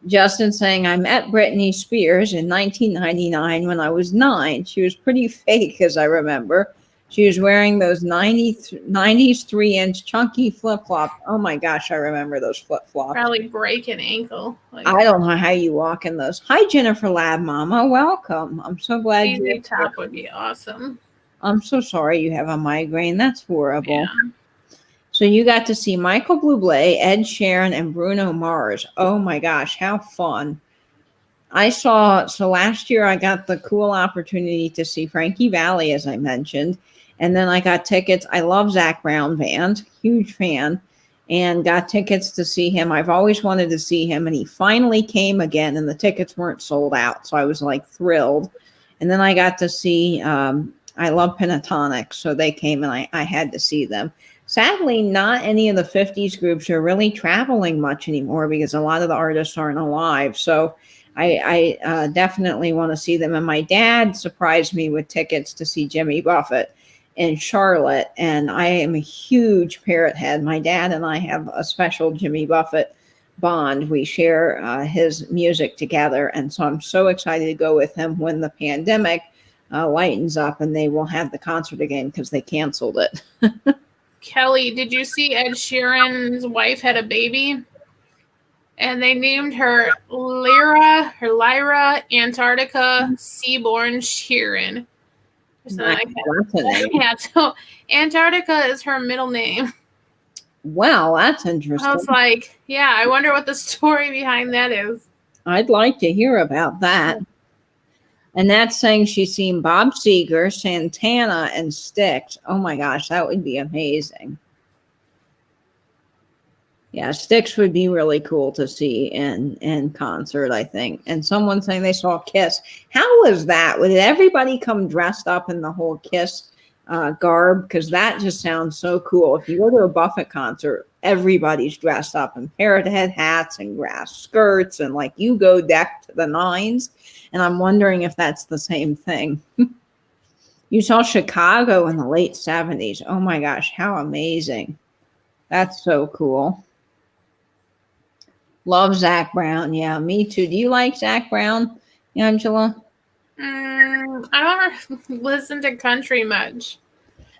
Justin saying, I met Britney Spears in 1999 when I was 9. She was pretty fake, as I remember. She was wearing those 90s 3-inch chunky flip-flops. Oh my gosh, I remember those flip-flops. Probably break an ankle. I don't know how you walk in those. Hi, Jennifer Lab Mama. Welcome. I'm so glad you're top would be awesome. I'm so sorry you have a migraine. That's horrible. Yeah. So you got to see Michael Bublé, Ed Sheeran, and Bruno Mars. Oh my gosh, how fun. So last year I got the cool opportunity to see Frankie Valli, as I mentioned. And then I got tickets. I love Zac Brown Band, huge fan, and got tickets to see him. I've always wanted to see him, and he finally came again, and the tickets weren't sold out. So I was like thrilled. And then I got to see, I love Pentatonic, so they came and I had to see them. Sadly, not any of the 50s groups are really traveling much anymore because a lot of the artists aren't alive. So I definitely want to see them. And my dad surprised me with tickets to see Jimmy Buffett in Charlotte. And I am a huge Parrot head. My dad and I have a special Jimmy Buffett bond. We share his music together. And so I'm so excited to go with him when the pandemic lightens up and they will have the concert again because they canceled it. Kelly, did you see Ed Sheeran's wife had a baby? And they named her Lyra Antarctica Seaborn Sheeran. Yeah, so Antarctica is her middle name. Wow, that's interesting. I was like, yeah, I wonder what the story behind that is. I'd like to hear about that. And that's saying she's seen Bob Seger, Santana, and Styx. Oh my gosh, that would be amazing. Yeah, Styx would be really cool to see in concert, I think. And someone saying they saw Kiss. How was that? Would everybody come dressed up in the whole Kiss garb? Because that just sounds so cool. If you go to a Buffett concert, everybody's dressed up in parrot head hats and grass skirts, and like you go decked to the nines. And I'm wondering if that's the same thing. You saw Chicago in the late 70s. Oh my gosh, how amazing. That's so cool. Love Zach Brown. Yeah, me too. Do you like Zach Brown, Angela? I don't listen to country much.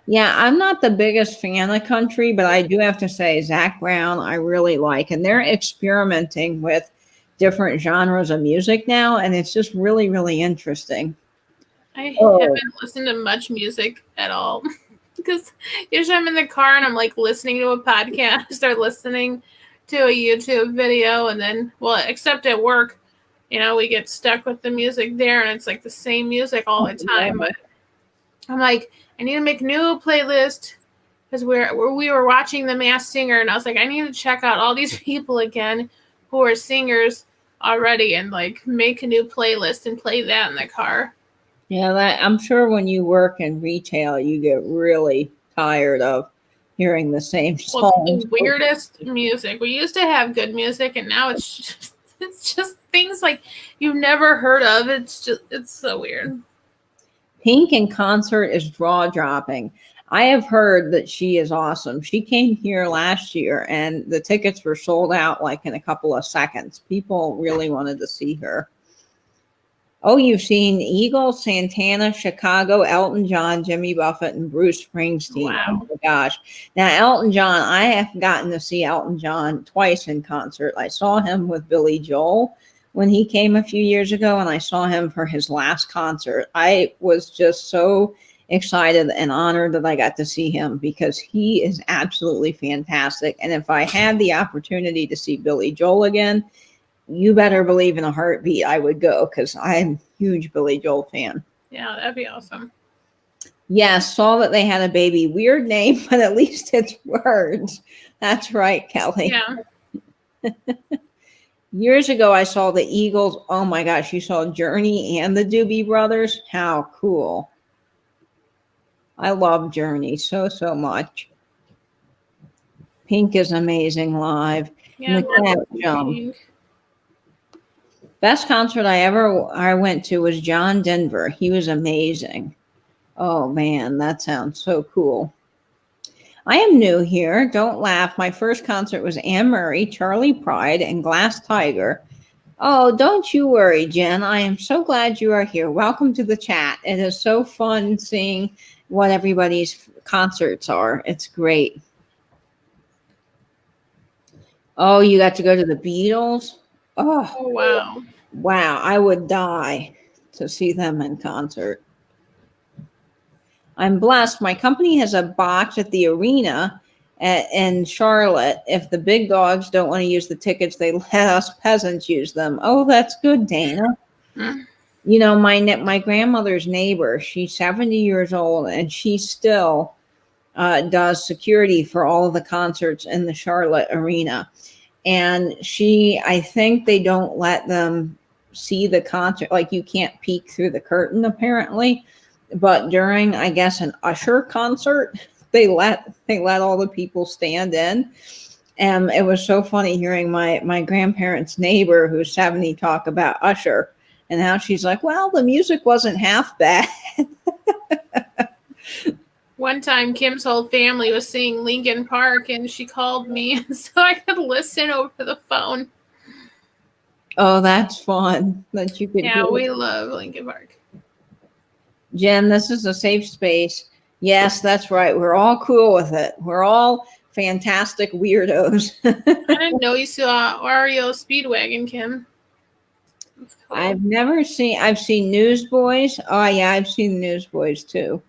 Yeah, I'm not the biggest fan of country, but I do have to say Zach Brown I really like. And they're experimenting with different genres of music now, and it's just really, really interesting. I Oh, haven't listened to much music at all. Because usually I'm in the car and I'm like listening to a podcast or listening to a YouTube video, and then, well, except at work, we get stuck with the music there, and it's like the same music all the time. But I'm like, I need to make a new playlist because we were watching The Masked Singer, and I was like, I need to check out all these people again who are singers already, and like make a new playlist and play that in the car. yeah, I'm sure when you work in retail, you get really tired of hearing the same songs. Well, the weirdest music. We used to have good music, and now it's just things like you've never heard of. It's so weird. Pink in concert is jaw dropping. I have heard that she is awesome. She came here last year and the tickets were sold out like in a couple of seconds. People really wanted to see her. Oh, you've seen Eagles, Santana, Chicago, Elton John, Jimmy Buffett, and Bruce Springsteen. Wow. Oh my gosh. Now, Elton John, I have gotten to see Elton John twice in concert. I saw him with Billy Joel when he came a few years ago, and I saw him for his last concert. I was just so excited and honored that I got to see him because he is absolutely fantastic. And if I had the opportunity to see Billy Joel again, you better believe in a heartbeat I would go because I'm a huge Billy Joel fan. Yeah, that'd be awesome. Yes, saw that they had a baby. Weird name, but at least it's words. That's right, Kelly. Yeah. Years ago, I saw the Eagles. Oh my gosh, you saw Journey and the Doobie Brothers? How cool. I love Journey so much. Pink is amazing live. Yeah, Pink. Best concert I went to was John Denver. He was amazing. Oh man, that sounds so cool. I am new here. Don't laugh. My first concert was Anne Murray, Charlie Pride, and Glass Tiger. Oh, don't you worry, Jen. I am so glad you are here. Welcome to the chat. It is so fun seeing what everybody's concerts are. It's great. Oh, you got to go to the Beatles? Oh wow. Wow, I would die to see them in concert. I'm blessed. My company has a box at the arena in Charlotte. If the big dogs don't want to use the tickets, they let us peasants use them. Oh, that's good, Dana. You know, my grandmother's neighbor, she's 70 years old, and she still does security for all of the concerts in the Charlotte arena. And I think they don't let them see the concert. Like you can't peek through the curtain apparently, but during, I guess, an Usher concert, they let all the people stand in. And it was so funny hearing my grandparents' neighbor who's 70 talk about Usher and how she's like, well, the music wasn't half bad. One time, Kim's whole family was seeing Linkin Park, and she called me so I could listen over the phone. Oh, that's fun that you could. Yeah, we love Linkin Park. Jen, this is a safe space. Yes, that's right. We're all cool with it. We're all fantastic weirdos. I didn't know you saw REO Speedwagon, Kim. Cool. I've seen Newsboys. Oh yeah, I've seen Newsboys too.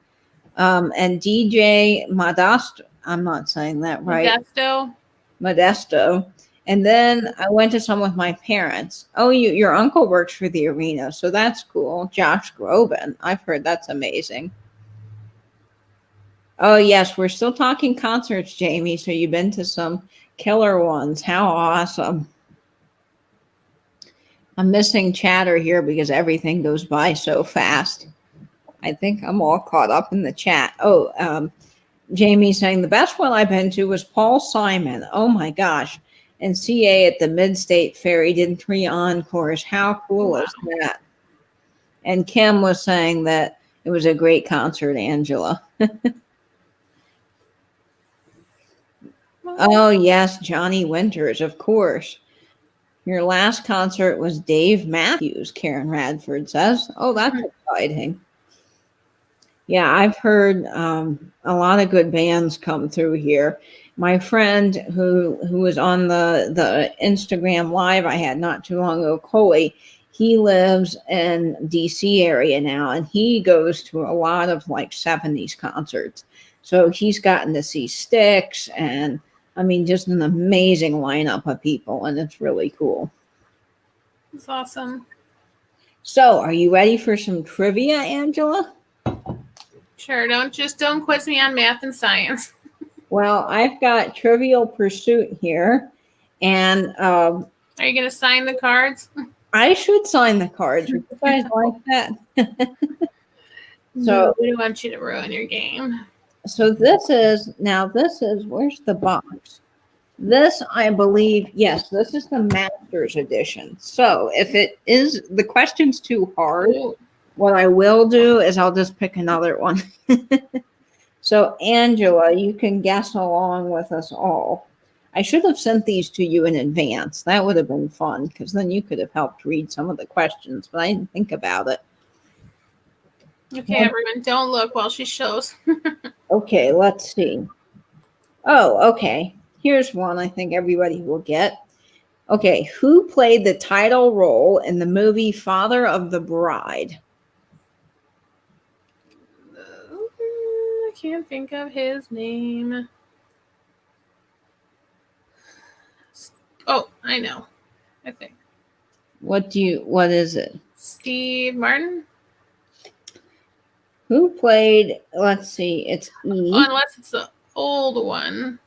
And DJ Modesto, I'm not saying that right. Modesto. Modesto. And then I went to some with my parents. Oh, your uncle works for the arena, so that's cool. Josh Groban. I've heard that's amazing. Oh, yes, we're still talking concerts, Jamie. So you've been to some killer ones. How awesome. I'm missing chatter here because everything goes by so fast. I think I'm all caught up in the chat. Oh, Jamie saying the best one I've been to was Paul Simon. Oh my gosh. And CA at the Mid-State Fair did 3 encores. How cool is that? And Kim was saying that it was a great concert, Angela. Oh, yes, Johnny Winters, of course. Your last concert was Dave Matthews, Karen Radford says. Oh, that's exciting. Yeah, I've heard a lot of good bands come through here. My friend who was on the Instagram live I had not too long ago, Coley, he lives in DC area now, and he goes to a lot of like 70s concerts. So he's gotten to see Styx, and I mean, just an amazing lineup of people, and it's really cool. It's awesome. So, are you ready for some trivia, Angela? Sure. Don't quiz me on math and science. Well, I've got Trivial Pursuit here, and are you going to sign the cards? I should sign the cards. Would you guys like that? So we don't want you to ruin your game. So this is where's the box? This, I believe, yes, this is the Master's Edition. So if it is the question's too hard, what I will do is I'll just pick another one. So Angela, you can guess along with us all. I should have sent these to you in advance. That would have been fun because then you could have helped read some of the questions, but I didn't think about it. Okay, everyone, don't look while she shows. Okay, let's see. Oh, okay. Here's one I think everybody will get. Okay, who played the title role in the movie Father of the Bride? I can't think of his name. Oh, I know. I think. What is it? Steve Martin? Who played, let's see, it's E. Unless it's the old one.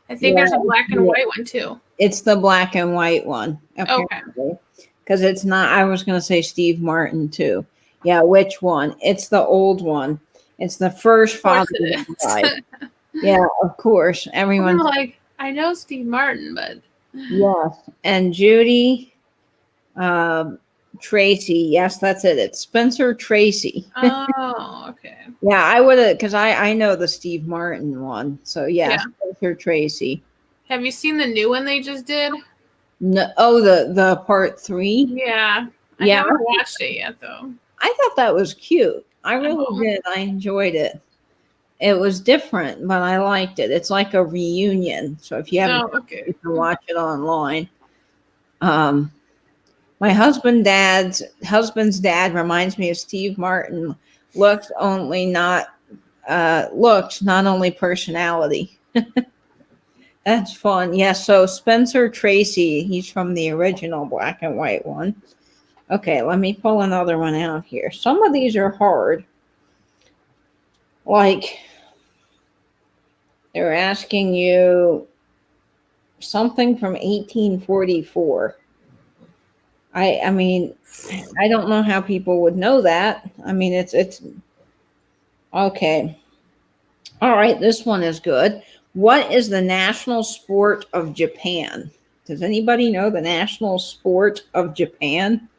I think there's a black and white one too. It's the black and white one. Apparently. Okay. Because it's not, I was going to say Steve Martin too. Yeah, which one? It's the old one. It's the first Father of the Bride. Yeah, of course. Everyone's like, I know Steve Martin, but. Yes. And Judy Tracy. Yes, that's it. It's Spencer Tracy. Oh, okay. Yeah, I would have, because I know the Steve Martin one. So yeah, Spencer Tracy. Have you seen the new one they just did? No. Oh, the part 3. Yeah. I haven't watched it yet though. I thought that was cute. I really did. I enjoyed it. It was different, but I liked it. It's like a reunion. So if you haven't, you can watch it online. My husband's dad reminds me of Steve Martin. Looks, not only personality. That's fun. Yeah. So Spencer Tracy, he's from the original black and white one. Okay, let me pull another one out here. Some of these are hard. Like, they're asking you something from 1844. I mean, I don't know how people would know that. I mean, it's okay. All right, this one is good. What is the national sport of Japan? Does anybody know the national sport of Japan?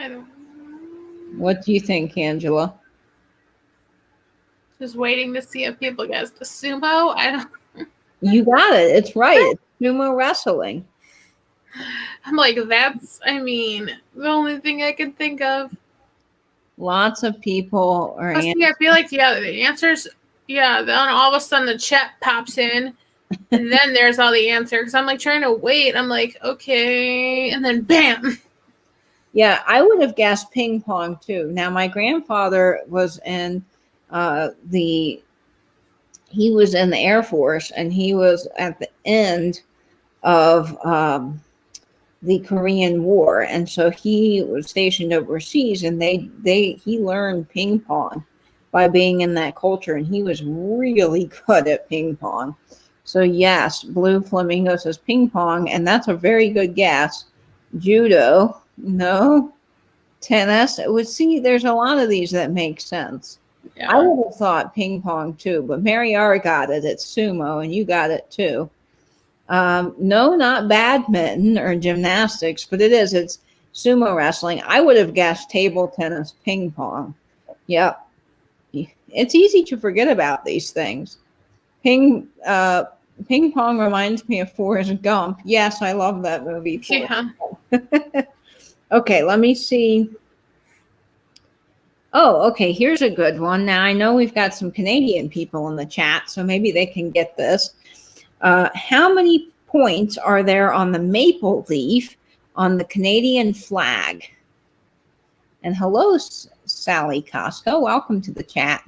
I don't know. What do you think, Angela? Just waiting to see if people guessed the sumo. I don't. You got it. It's right. It's sumo wrestling. I'm like, I mean, the only thing I can think of. Lots of people are. I feel like, the answers, then all of a sudden the chat pops in, and then there's all the answers. Because I'm like trying to wait. I'm like, okay. And then bam. Yeah, I would have guessed ping pong too. Now, my grandfather was in The he was in the Air Force, and he was at the end of the Korean War, and so he was stationed overseas, and he learned ping pong by being in that culture, and he was really good at ping pong. So yes, Blue Flamingo says ping pong, and that's a very good guess. Judo, no. Tennis, it would see. There's a lot of these that make sense. Yeah. I would have thought ping pong too, but Mary R got it. It's sumo, and you got it too. No, not badminton or gymnastics, but it is. It's sumo wrestling. I would have guessed table tennis, ping pong. Yep. It's easy to forget about these things. Ping pong reminds me of Forrest Gump. Yes, I love that movie. Yeah. Okay, let me see. Oh, okay, here's a good one. Now, I know we've got some Canadian people in the chat, so maybe they can get this. How many points are there on the maple leaf on the Canadian flag? And hello, Sally Costco. Welcome to the chat.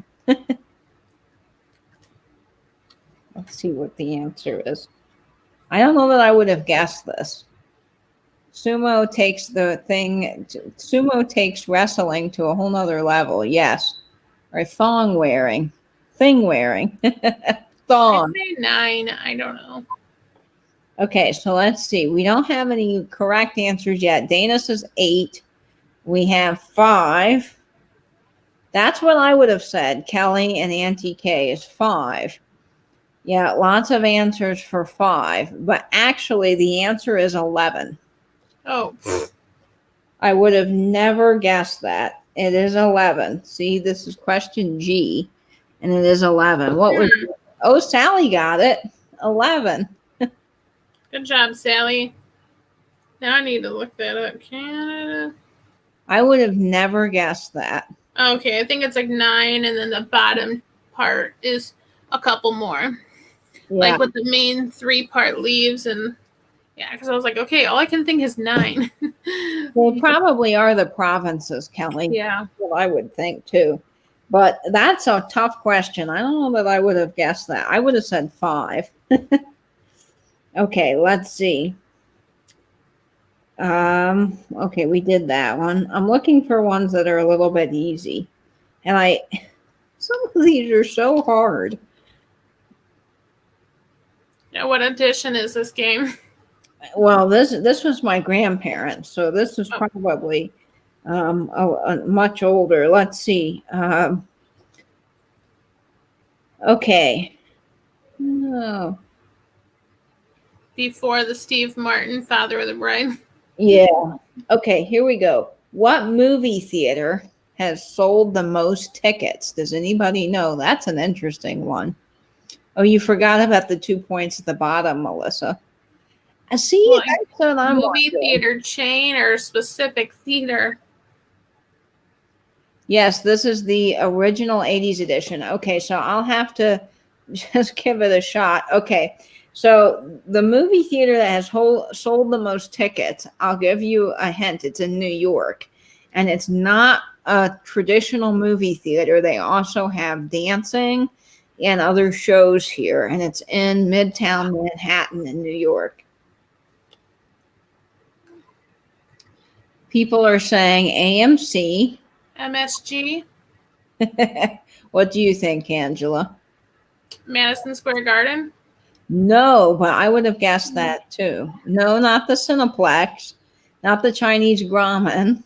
Let's see what the answer is. I don't know that I would have guessed this. Sumo takes wrestling to a whole nother level. Yes. Or thing wearing. Thong. I say 9. I don't know. Okay, so let's see. We don't have any correct answers yet. Dana says 8. We have 5. That's what I would have said. Kelly and Auntie K is 5. Yeah, lots of answers for 5. But actually, the answer is 11. Oh. I would have never guessed that. It is 11. See, this is question G, and it is 11. What was? Oh, Sally got it. 11. Good job, Sally. Now I need to look that up. Canada. I would have never guessed that. Okay, I think it's like 9, and then the bottom part is a couple more. Yeah. Like with the main 3-part leaves, and yeah, because I was like, okay, all I can think is 9. They probably are the provinces, Kelly. Yeah. Well, I would think too. But that's a tough question. I don't know that I would have guessed that. I would have said 5. Okay, let's see. Okay, we did that one. I'm looking for ones that are a little bit easy. And some of these are so hard. Yeah, what edition is this game? Well, this was my grandparents, so this is probably much older. Let's see. Okay. No. Before the Steve Martin, Father of the Bride. Yeah. Okay, here we go. What movie theater has sold the most tickets? Does anybody know? That's an interesting one. Oh, you forgot about the 2 points at the bottom, Melissa. I see. Like, that's what I'm movie wondering. theater chain or specific theater? Yes, this is the original 80s edition. Okay, so I'll have to just give it a shot. Okay, so the movie theater that has sold the most tickets, I'll give you a hint. It's in New York, and it's not a traditional movie theater. They also have dancing and other shows here, and it's in Midtown Manhattan in New York. People are saying AMC. MSG? What do you think, Angela? Madison Square Garden? No, but I would have guessed that too. No, not the Cineplex, not the Chinese Grauman.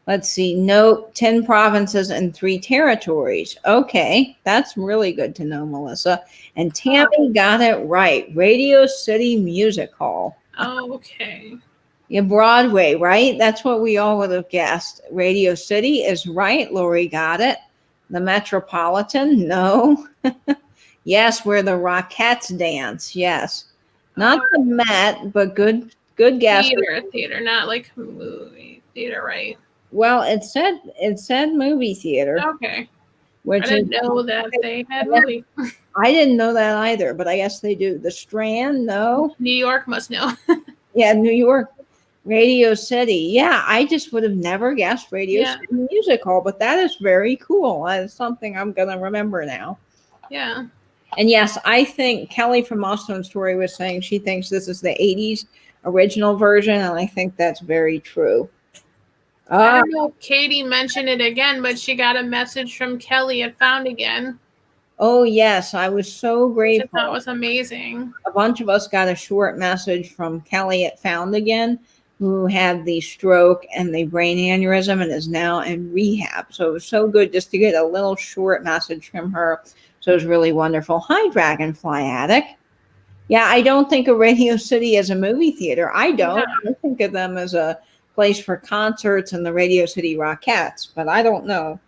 Let's see. Nope, 10 provinces and 3 territories. Okay, that's really good to know, Melissa. And Tammy got it right. Radio City Music Hall. Oh, okay. Yeah, Broadway, right? That's what we all would have guessed. Radio City is right. Lori got it. The Metropolitan, no. Yes, where the Rockettes dance. Yes, not the Met, but good guess. Theater, not like movie theater, right? Well, it said movie theater. Okay. Which I didn't know that they had movies. I didn't know that either, but I guess they do. The Strand, no. New York must know. Yeah, New York. Radio City. Yeah, I just would have never guessed Radio Yeah. City Music Hall, but that is very cool. That is something I'm going to remember now. Yeah. And yes, I think Kelly from Austin Story was saying she thinks this is the 80s original version, and I think that's very true. I don't know if Katie mentioned it again, but she got a message from Kelly at Found Again. Oh, yes, I was so Which I grateful. thought was amazing. A bunch of us got a short message from Kelly at Found Again, who had the stroke and the brain aneurysm and is now in rehab. So it was so good just to get a little short message from her. So it was really wonderful. Hi, Dragonfly Attic. Yeah, I don't think of Radio City as a movie theater. I don't. Yeah. I think of them as a place for concerts and the Radio City Rockettes, but I don't know.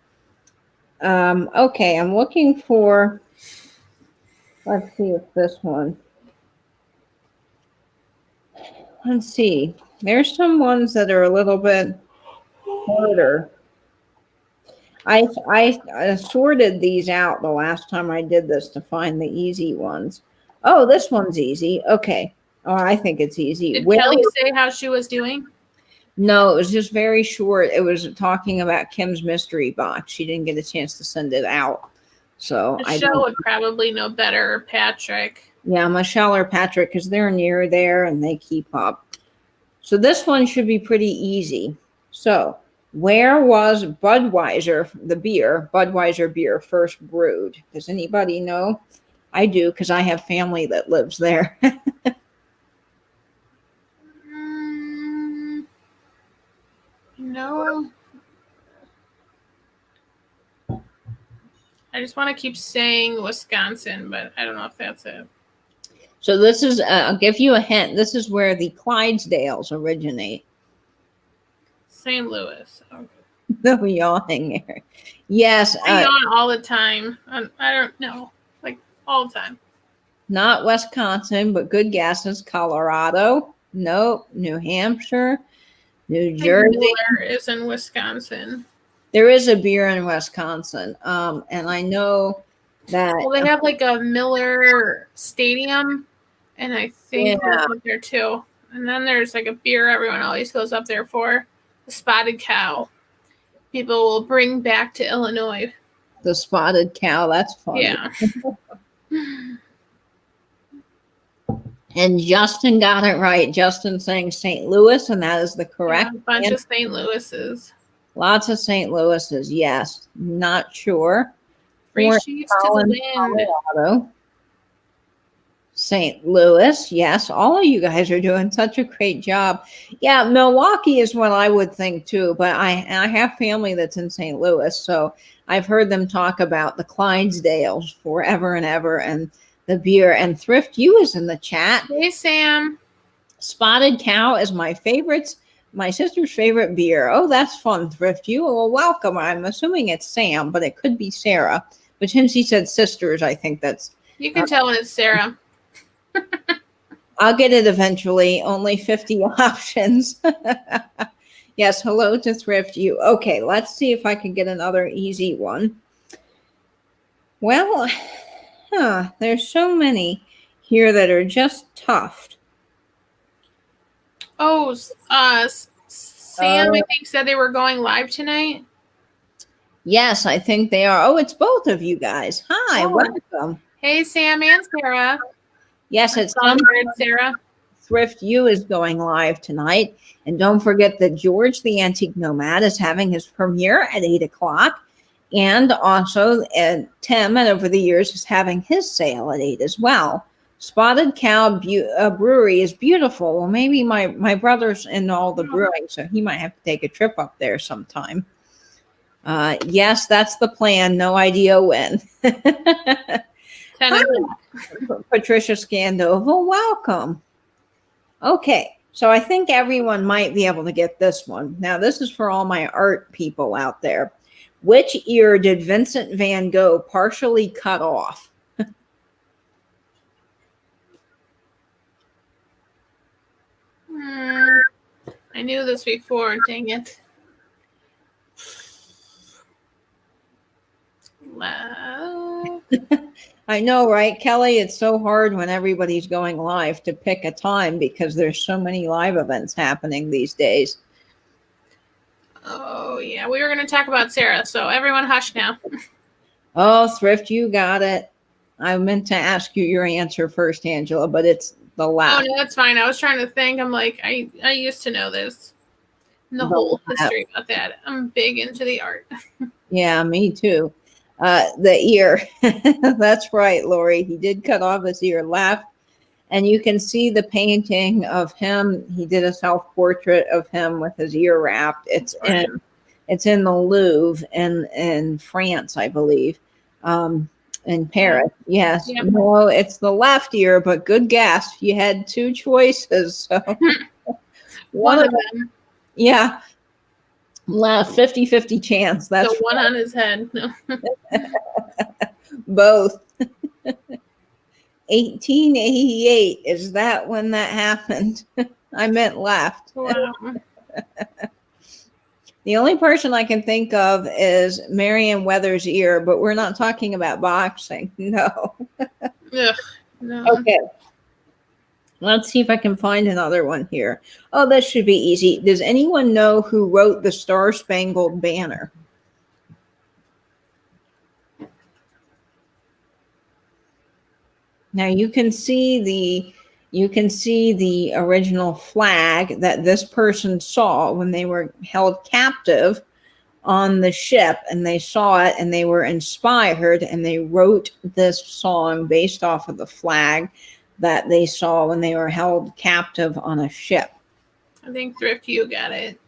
Okay, I'm looking for, let's see if this one. Let's see. There's some ones that are a little bit harder. I sorted these out the last time I did this to find the easy ones. Oh, this one's easy. Okay. Oh, I think it's easy. Did Kelly say how she was doing? No, it was just very short. It was talking about Kim's mystery box. She didn't get a chance to send it out. So Michelle would probably know better, or Patrick. Yeah, Michelle or Patrick, because they're near there and they keep up. So this one should be pretty easy. So, where was Budweiser, the beer, Budweiser beer, first brewed? Does anybody know? I do, because I have family that lives there. No. I just want to keep saying Wisconsin, but I don't know if that's it. So this is, I'll give you a hint. This is where the Clydesdales originate. St. Louis. Okay. No yawning there. Yes. I yawn all the time. I don't know. Like, all the time. Not Wisconsin, but good guesses. Colorado. Nope. New Hampshire. New Jersey. Miller is in Wisconsin. There is a beer in Wisconsin. And I know that. Well, they have like a Miller Stadium. And I think that's up there too. And then there's like a beer everyone always goes up there for. The Spotted Cow. People will bring back to Illinois. The Spotted Cow. That's funny. Yeah. And Justin got it right. Justin saying St. Louis, and that is the correct. Yeah, a bunch of St. Louis's. Lots of St. Louis's, yes. Not sure. Free sheets to the wind. Colorado. St. Louis, yes. All of you guys are doing such a great job. Yeah, Milwaukee is what I would think too, but I have family that's in St. Louis, so I've heard them talk about the Clydesdales forever and ever, and the beer. And Thrift U is in the chat. Hey, Sam. Spotted Cow is my favorite, my sister's favorite beer. Oh, that's fun, Thrift U. Well, welcome. I'm assuming it's Sam, but it could be Sarah. But since he said sisters, I think that's... You can tell when it's Sarah. I'll get it eventually. Only 50 options. Yes, hello to Thrift U. Okay, let's see if I can get another easy one. Well, there's so many here that are just tough. Oh, Sam, I think, said they were going live tonight. Yes, I think they are. Oh, it's both of you guys. Hi, welcome. Hey, Sam and Sarah. Yes, it's Sarah. Thrift U is going live tonight. And don't forget that George the Antique Nomad is having his premiere at 8 o'clock. And also Tim, and over the years, is having his sale at 8 as well. Spotted Cow Brewery is beautiful. Well, maybe my brother's in all the brewing, so he might have to take a trip up there sometime. Yes, that's the plan. No idea when. 10 o'clock. Patricia Scandoval, welcome. Okay, so I think everyone might be able to get this one. Now, this is for all my art people out there. Which ear did Vincent van Gogh partially cut off? I knew this before, dang it. I know, right, Kelly? It's so hard when everybody's going live to pick a time because there's so many live events happening these days. Oh, yeah. We were going to talk about Sarah, so everyone hush now. Oh, Thrift, you got it. I meant to ask you your answer first, Angela, but it's the last. Oh, no, that's fine. I was trying to think. I'm like, I used to know this. And the The whole lap. history about that. I'm big into the art. Yeah, me too. The ear. That's right, Lori. He did cut off his ear left. And you can see the painting of him. He did a self-portrait of him with his ear wrapped. It's in the Louvre in France, I believe. In Paris. Yes. Yeah. No, it's the left ear, but good guess. You had two choices. So One of them. Yeah. 50-50 chance. That's the one on his head. No. Both. 1888. Is that when that happened? I meant left. Wow. The only person I can think of is Marion Weathers' ear, but we're not talking about boxing. No. Ugh, no. Okay. Let's see if I can find another one here. Oh, this should be easy. Does anyone know who wrote the Star Spangled Banner? Now you can see the original flag that this person saw when they were held captive on the ship, and they saw it and they were inspired and they wrote this song based off of the flag that they saw when they were held captive on a ship. I think Thrift, you got it.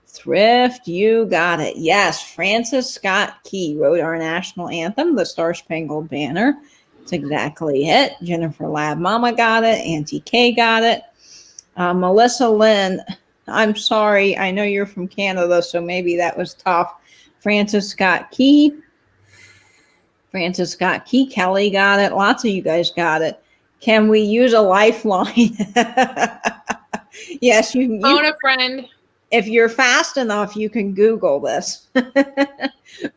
Thrift, you got it. Yes, Francis Scott Key wrote our national anthem, the Star Spangled Banner. That's exactly it. Jennifer Lab Mama got it. Auntie Kay got it. Melissa Lynn, I'm sorry. I know you're from Canada, so maybe that was tough. Francis Scott Key. Francis Scott Key. Kelly got it. Lots of you guys got it. Can we use a lifeline? Yes, you Phone a friend. If you're fast enough, you can Google this.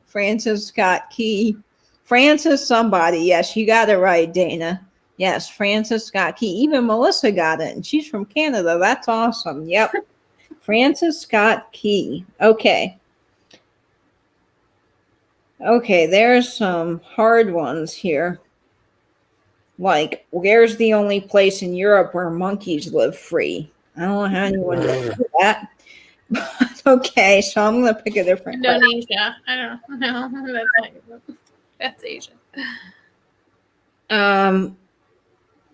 Francis Scott Key. Francis somebody. Yes, you got it right, Dana. Yes, Francis Scott Key. Even Melissa got it, and she's from Canada. That's awesome. Yep. Francis Scott Key. Okay. Okay, there's some hard ones here. Like, where's the only place in Europe where monkeys live free? I don't know how anyone would do that. But okay, so I'm going to pick a different question. Indonesia. I don't know. That's not Europe. That's Asia.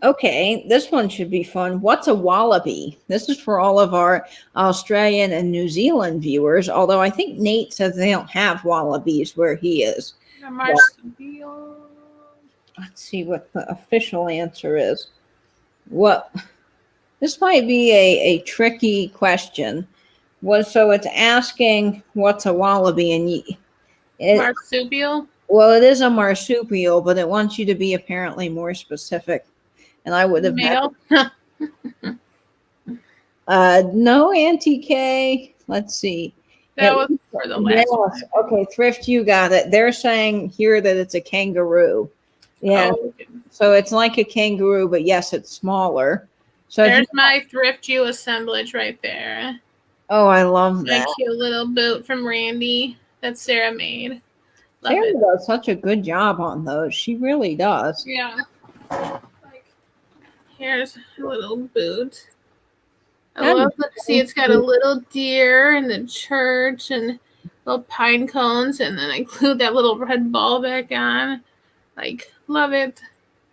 Okay, this one should be fun. What's a wallaby? This is for all of our Australian and New Zealand viewers, although I think Nate says they don't have wallabies where he is. Marsupial. Let's see what the official answer is. What? This might be a tricky question. So it's asking what's a wallaby, and Marsupial? Well, it is a marsupial, but it wants you to be apparently more specific. And I would have Male? No, Auntie K. Let's see. That was for the last one. Okay, Thrift, you got it. They're saying here that it's a kangaroo. Yeah. Oh, so it's like a kangaroo, but yes, it's smaller. So there's my Thrift You assemblage right there. Oh, I love that. My cute little boot from Randy that Sarah made. Love Sarah it. does such a good job on those. She really does. Yeah. Like, here's a little boot. I love to see it's got a little deer in the church and little pine cones, and then I glued that little red ball back on. Like, love it.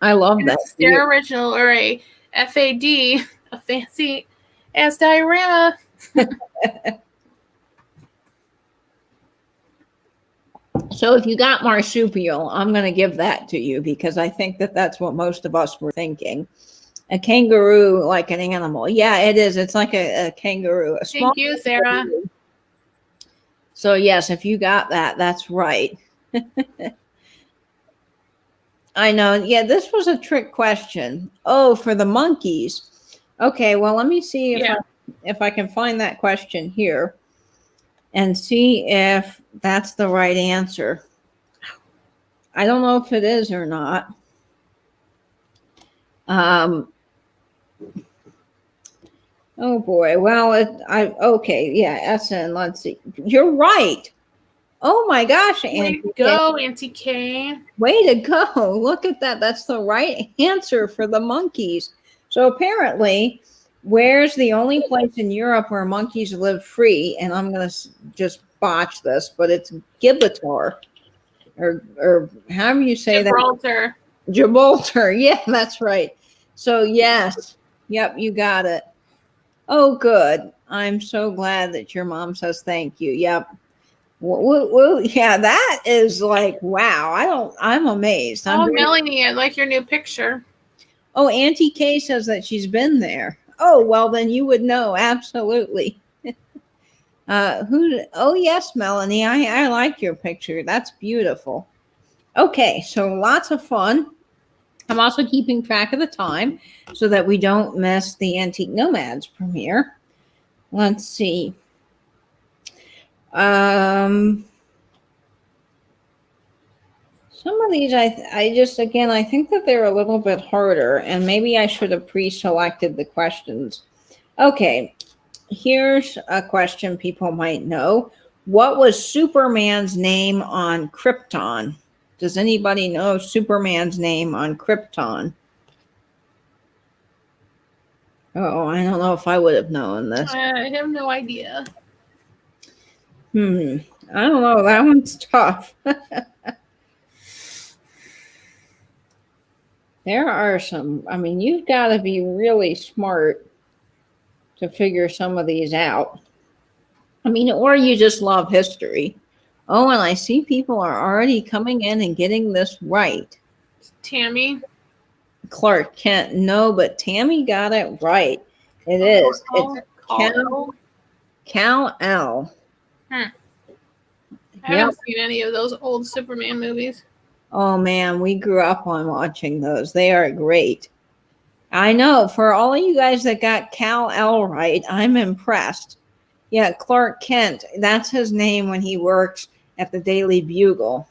I love that. It's their original, or a FAD, a fancy ass diorama. So if you got marsupial, I'm going to give that to you because I think that that's what most of us were thinking. A kangaroo, like an animal. Yeah, it is. It's like a kangaroo. Thank you, Sarah. Kangaroo. So yes, if you got that, that's right. I know. Yeah, this was a trick question. Oh, for the monkeys. Okay, well, let me see if I can find that question here and see if that's the right answer. I don't know if it is or not. Um, oh boy. Well, okay. Yeah, SN. Let's see. You're right. Oh my gosh, Way Auntie to K. go, Auntie K. Way to go. Look at that. That's the right answer for the monkeys. So apparently, where's the only place in Europe where monkeys live free? And I'm going to just botch this, but it's Gibraltar, or however you say that. Gibraltar. Gibraltar. Yeah, that's right. So, yes. Yep, you got it. Oh, good. I'm so glad that your mom says thank you. Yep. Well, yeah, that is like, wow. I'm amazed. Oh, Melanie, I like your new picture. Oh, Auntie Kay says that she's been there. Oh, well, then you would know. Absolutely. Oh, yes, Melanie. I like your picture. That's beautiful. Okay, so lots of fun. I'm also keeping track of the time so that we don't miss the Antique Nomads premiere. Let's see. Some of these, I just, again, I think that they're a little bit harder, and maybe I should have pre-selected the questions. Okay, here's a question people might know. What was Superman's name on Krypton? Does anybody know Superman's name on Krypton? Oh, I don't know if I would have known this. I have no idea. I don't know. That one's tough. There are some, I mean, you've got to be really smart to figure some of these out. I mean, or you just love history. Oh, and I see people are already coming in and getting this right. Tammy. Clark Kent. No, but Tammy got it right. It is. It's Kal-El. I haven't seen any of those old Superman movies. Oh, man, we grew up on watching those. They are great. I know. For all of you guys that got Kal-El right, I'm impressed. Yeah, Clark Kent. That's his name when he works at the Daily Bugle.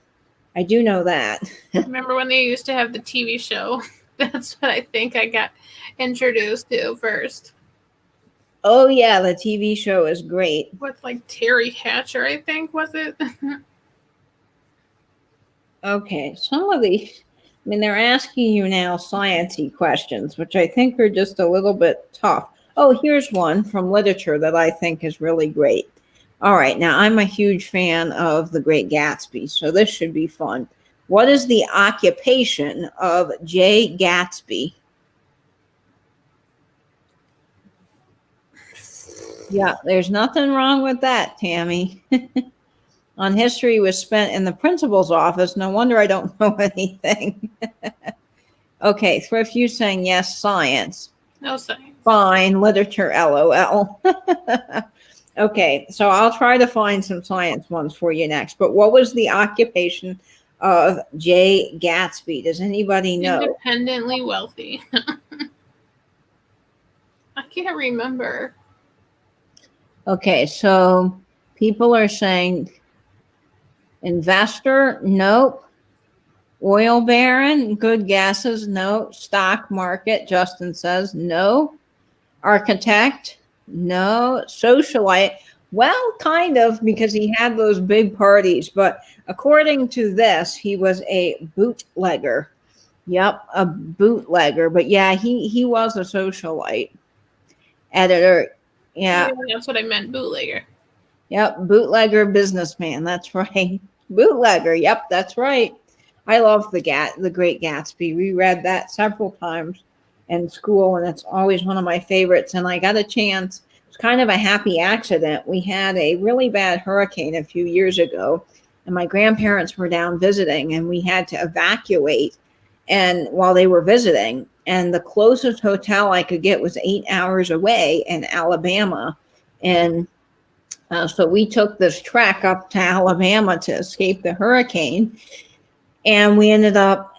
I do know that. Remember when they used to have the TV show? That's what I think I got introduced to first. Oh, yeah, the TV show is great. With like Terry Hatcher, I think, was it? Okay, some of these, I mean, they're asking you now science-y questions, which I think are just a little bit tough. Oh, here's one from literature that I think is really great. All right, now I'm a huge fan of The Great Gatsby, so this should be fun. What is the occupation of Jay Gatsby? Yeah, there's nothing wrong with that, Tammy. On history was spent in the principal's office. No wonder I don't know anything. Okay, Thrift, you saying yes, science. No science. Fine, literature, LOL. Okay, so I'll try to find some science ones for you next. But what was the occupation of Jay Gatsby? Does anybody know? Independently wealthy. I can't remember. Okay, so people are saying investor, nope. Oil baron, good guesses, no. Stock market, Justin says, no. Architect, no. Socialite, well, kind of, because he had those big parties, but according to this, he was a bootlegger. Yep, a bootlegger, but yeah, he was a socialite. Editor, yeah. That's what I meant, bootlegger. Yep, bootlegger businessman, that's right. Bootlegger, yep, that's right. I love The Great Gatsby. We read that several times in school, and it's always one of my favorites. And I got a chance. It's kind of a happy accident. We had a really bad hurricane a few years ago, and my grandparents were down visiting, and we had to evacuate. And while they were visiting, and the closest hotel I could get was 8 hours away in Alabama, and so we took this trek up to Alabama to escape the hurricane. And we ended up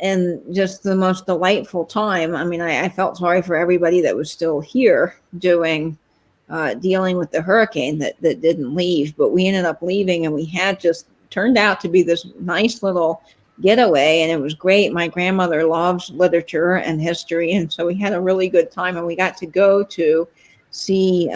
in just the most delightful time. I mean, I felt sorry for everybody that was still here dealing with the hurricane that didn't leave. But we ended up leaving, and we had just turned out to be this nice little getaway, and it was great. My grandmother loves literature and history, and so we had a really good time, and we got to go to see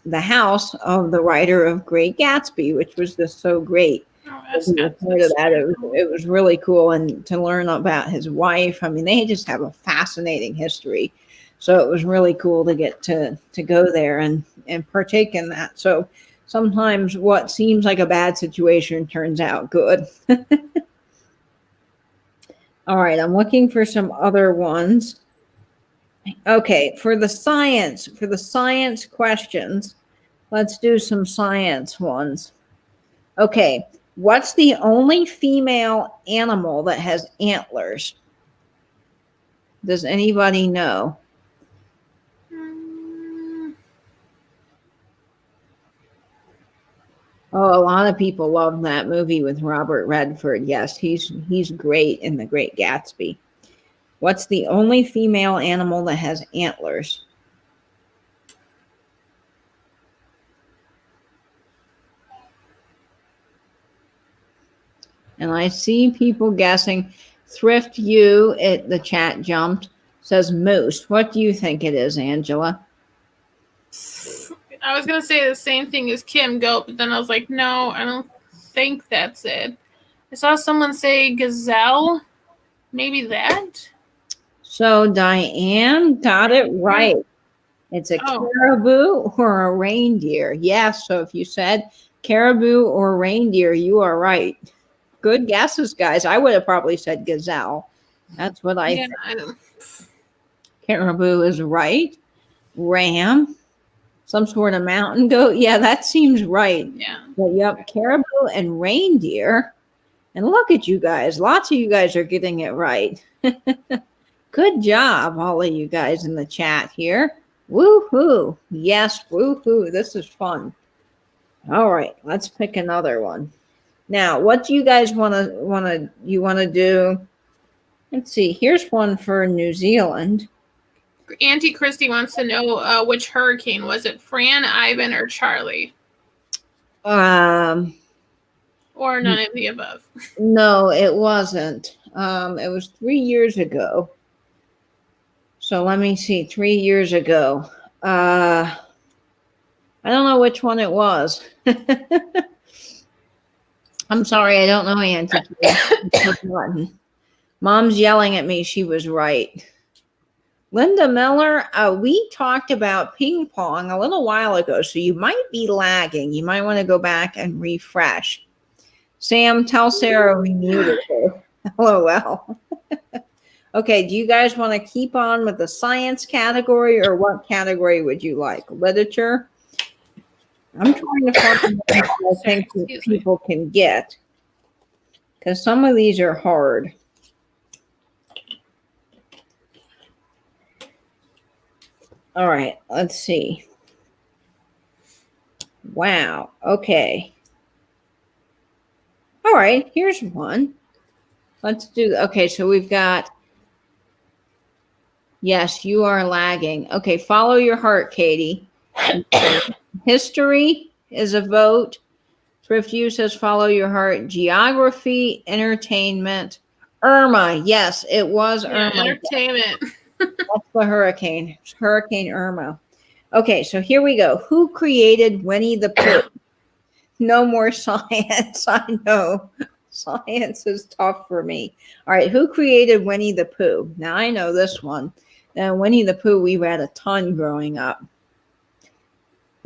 the house of the writer of Great Gatsby, which was just so great. Oh, We were part of that. It was really cool, and to learn about his wife. I mean, they just have a fascinating history, so it was really cool to get to go there and partake in that. So sometimes what seems like a bad situation turns out good. All right, I'm looking for some other ones. Okay, for the science questions, let's do some science ones. Okay, what's the only female animal that has antlers? Does anybody know? Oh, a lot of people love that movie with Robert Redford. Yes, he's great in The Great Gatsby. What's the only female animal that has antlers? And I see people guessing. Thrift U, the chat jumped, says moose. What do you think it is, Angela? I was going to say the same thing as Kim, goat, but then I was like, no, I don't think that's it. I saw someone say gazelle. Maybe that? So Diane got it right. It's a caribou or a reindeer. Yes, so if you said caribou or reindeer, you are right. Good guesses, guys. I would have probably said gazelle. That's what I think. Caribou is right. Ram, some sort of mountain goat. Yeah, that seems right. Yeah. But yep, caribou and reindeer. And look at you guys. Lots of you guys are getting it right. Good job, all of you guys in the chat here. Woohoo. Yes, woohoo. This is fun. All right, let's pick another one. Now, what do you guys want to do? Let's see. Here's one for New Zealand. Auntie Christy wants to know which hurricane. Was it Fran, Ivan, or Charlie? Or none of the above? No, it wasn't. It was 3 years ago. So let me see. 3 years ago. I don't know which one it was. I'm sorry, I don't know, Auntie. Mom's yelling at me. She was right. Linda Miller, we talked about ping pong a little while ago, so you might be lagging. You might want to go back and refresh. Sam, tell Sarah we muted her. LOL. Okay, do you guys want to keep on with the science category, or what category would you like? Literature? I'm trying to find what I think people can get, because some of these are hard. All right, let's see. Wow, okay. All right, here's one. Let's do, okay, so we've got, yes, you are lagging. Okay, follow your heart, Katie. History is a vote. Thrift U says follow your heart. Geography, entertainment. Irma, yes, it was Irma. Entertainment. That's the hurricane. It's Hurricane Irma. Okay, so here we go. Who created Winnie the Pooh? No more science. I know. Science is tough for me. All right, who created Winnie the Pooh? Now I know this one. Now, Winnie the Pooh, we read a ton growing up.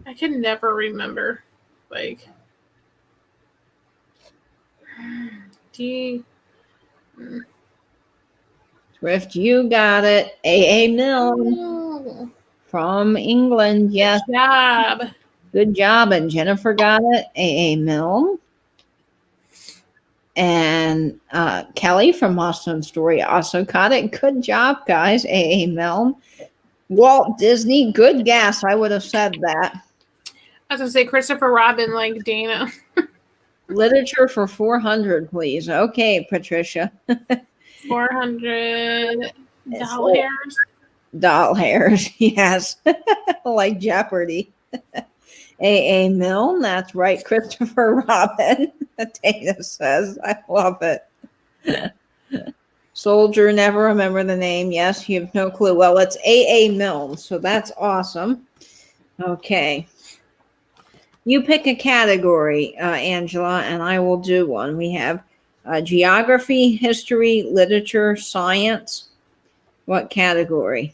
I can never remember. Like, Thrift, you got it. A. Milne from England. Yes. Good job. Good job. And Jennifer got it. A. Milne. And Kelly from Boston Story also got it. Good job, guys. A. Milne. Walt Disney. Good guess. I would have said that. I was going to say Christopher Robin, like Dana. Literature for 400, please. Okay, Patricia. 400 doll hairs. Doll hairs, yes. Like Jeopardy. A. Milne, that's right. Christopher Robin, Dana says. I love it. Soldier, never remember the name. Yes, you have no clue. Well, it's A.A. Milne, so that's awesome. Okay. You pick a category, Angela, and I will do one. We have geography, history, literature, science. What category?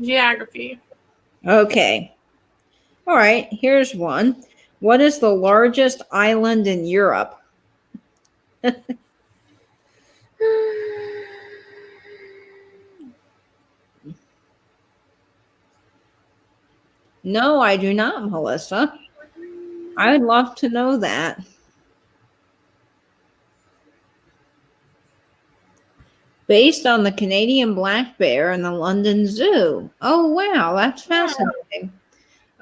Geography. Okay. All right, here's one. What is the largest island in Europe? No, I do not, Melissa. I would love to know that. Based on the Canadian black bear in the London Zoo. Oh, wow, that's fascinating.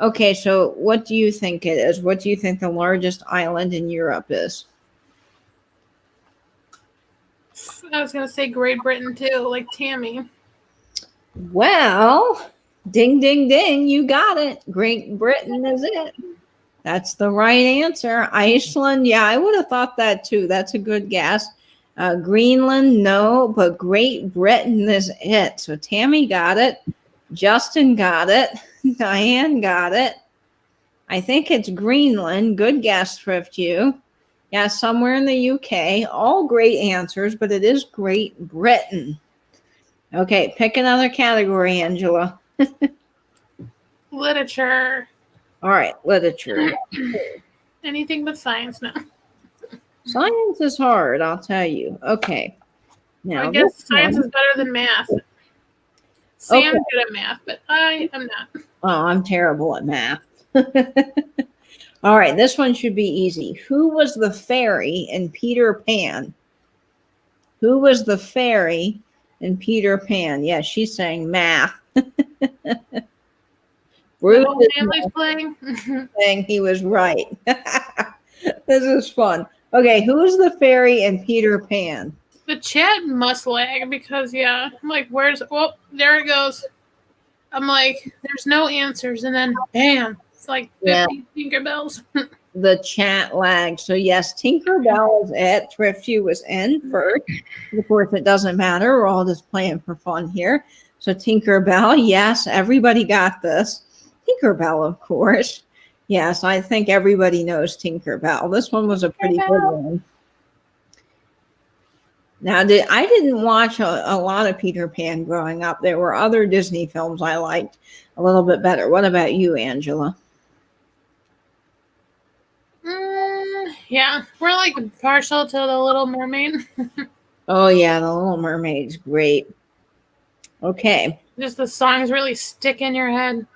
Okay, so what do you think it is? What do you think the largest island in Europe is? I was gonna say Great Britain too, like Tammy. Well, ding, ding, ding, you got it. Great Britain is it. That's the right answer. Iceland, yeah, I would have thought that too. That's a good guess. Greenland, no, but Great Britain is it. So Tammy got it. Justin got it. Diane got it. I think it's Greenland. Good guess, Thrift You. Yeah, somewhere in the UK. All great answers, but it is Great Britain. Okay, pick another category, Angela. Literature. All right, literature. Anything but science now. Science is hard, I'll tell you. Okay. Now, I guess science is better than math. Sam's good at math, but I am not. Oh, I'm terrible at math. All right, this one should be easy. Who was the fairy in Peter Pan? Who was the fairy in Peter Pan? Yeah, she's saying math. The whole family's playing. Saying he was right. This is fun. Okay, who is the fairy in Peter Pan? The chat must lag because, yeah, I'm like, where's, oh, there it goes. I'm like, there's no answers. And then, bam, it's like 50 Tinkerbells. The chat lagged. So, yes, Tinkerbell is it. Thrifty was in first. Of course, it doesn't matter. We're all just playing for fun here. So, Tinkerbell, yes, everybody got this. Tinkerbell, of course. Yes, I think everybody knows Tinkerbell. This one was a pretty good one. Now, I didn't watch a lot of Peter Pan growing up. There were other Disney films I liked a little bit better. What about you, Angela? Yeah, we're like partial to The Little Mermaid. Oh, yeah, The Little Mermaid's great. Okay. Just the songs really stick in your head.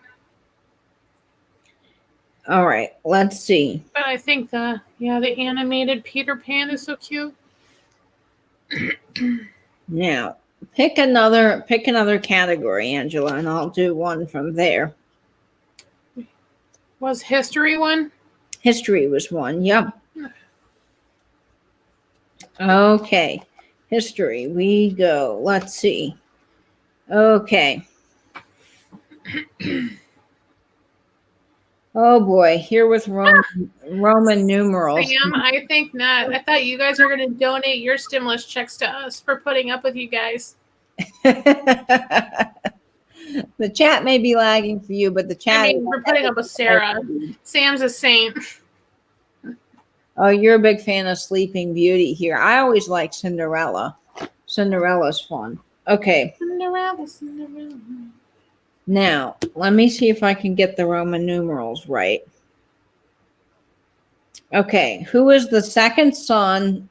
All right, let's see. But I think the animated Peter Pan is so cute. Now, pick another category, Angela, and I'll do one from there. Was history one? History was one. Yep. Okay. History. We go. Let's see. Okay. Oh boy, here with Roman numerals. Sam, I think not. I thought you guys were going to donate your stimulus checks to us for putting up with you guys. The chat may be lagging for you, but the chat. I mean, we're putting up with Sarah. Sam's a saint. Oh, you're a big fan of Sleeping Beauty here. I always like Cinderella. Cinderella's fun. Okay. Cinderella. Now, let me see if I can get the Roman numerals right. Okay, who is the second son?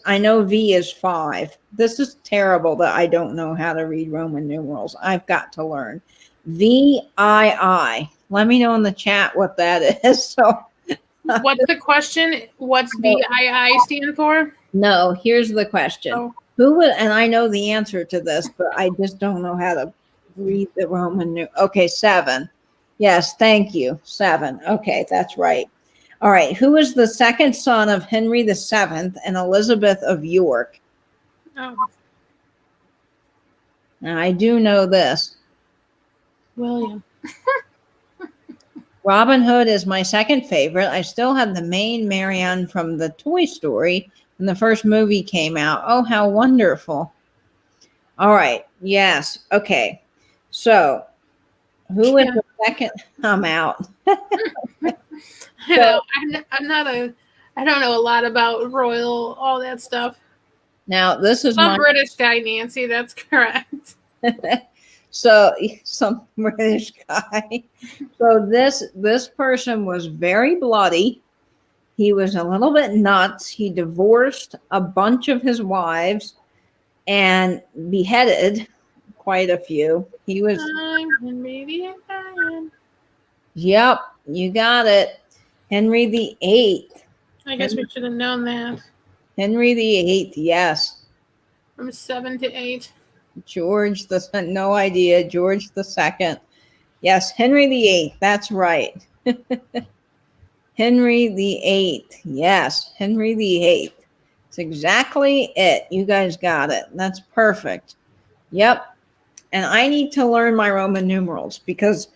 I know V is 5. This is terrible that I don't know how to read Roman numerals. I've got to learn. VII. Let me know in the chat what that is. So, what's the question? What's VII stand for? No, here's the question. Oh. Who would, and I know the answer to this, but I just don't know how to read the Roman numeral. Okay, 7. Yes, thank you. 7. Okay, that's right. All right. Who was the second son of Henry VII and Elizabeth of York? Oh. Now, I do know this. William. Robin Hood is my second favorite. I still have the main Marianne from the Toy Story when the first movie came out. Oh, how wonderful. All right. Yes. Okay. So, who is Yeah. the second? I'm out. I know. I'm not a. I don't know a lot about royal, all that stuff. Now, this is Some my British guy, Nancy. That's correct. so some British guy. So this person was very bloody. He was a little bit nuts. He divorced a bunch of his wives and beheaded quite a few. He was, I'm maybe Italian. yep, you got it. Henry the Eighth. I guess we should have known that. Henry the Eighth, yes. From 7 to 8. George the no idea. George the Second. Yes, Henry the Eighth. That's right. Henry the Eighth. Yes, Henry the Eighth. It's exactly it. You guys got it. That's perfect. Yep. And I need to learn my Roman numerals because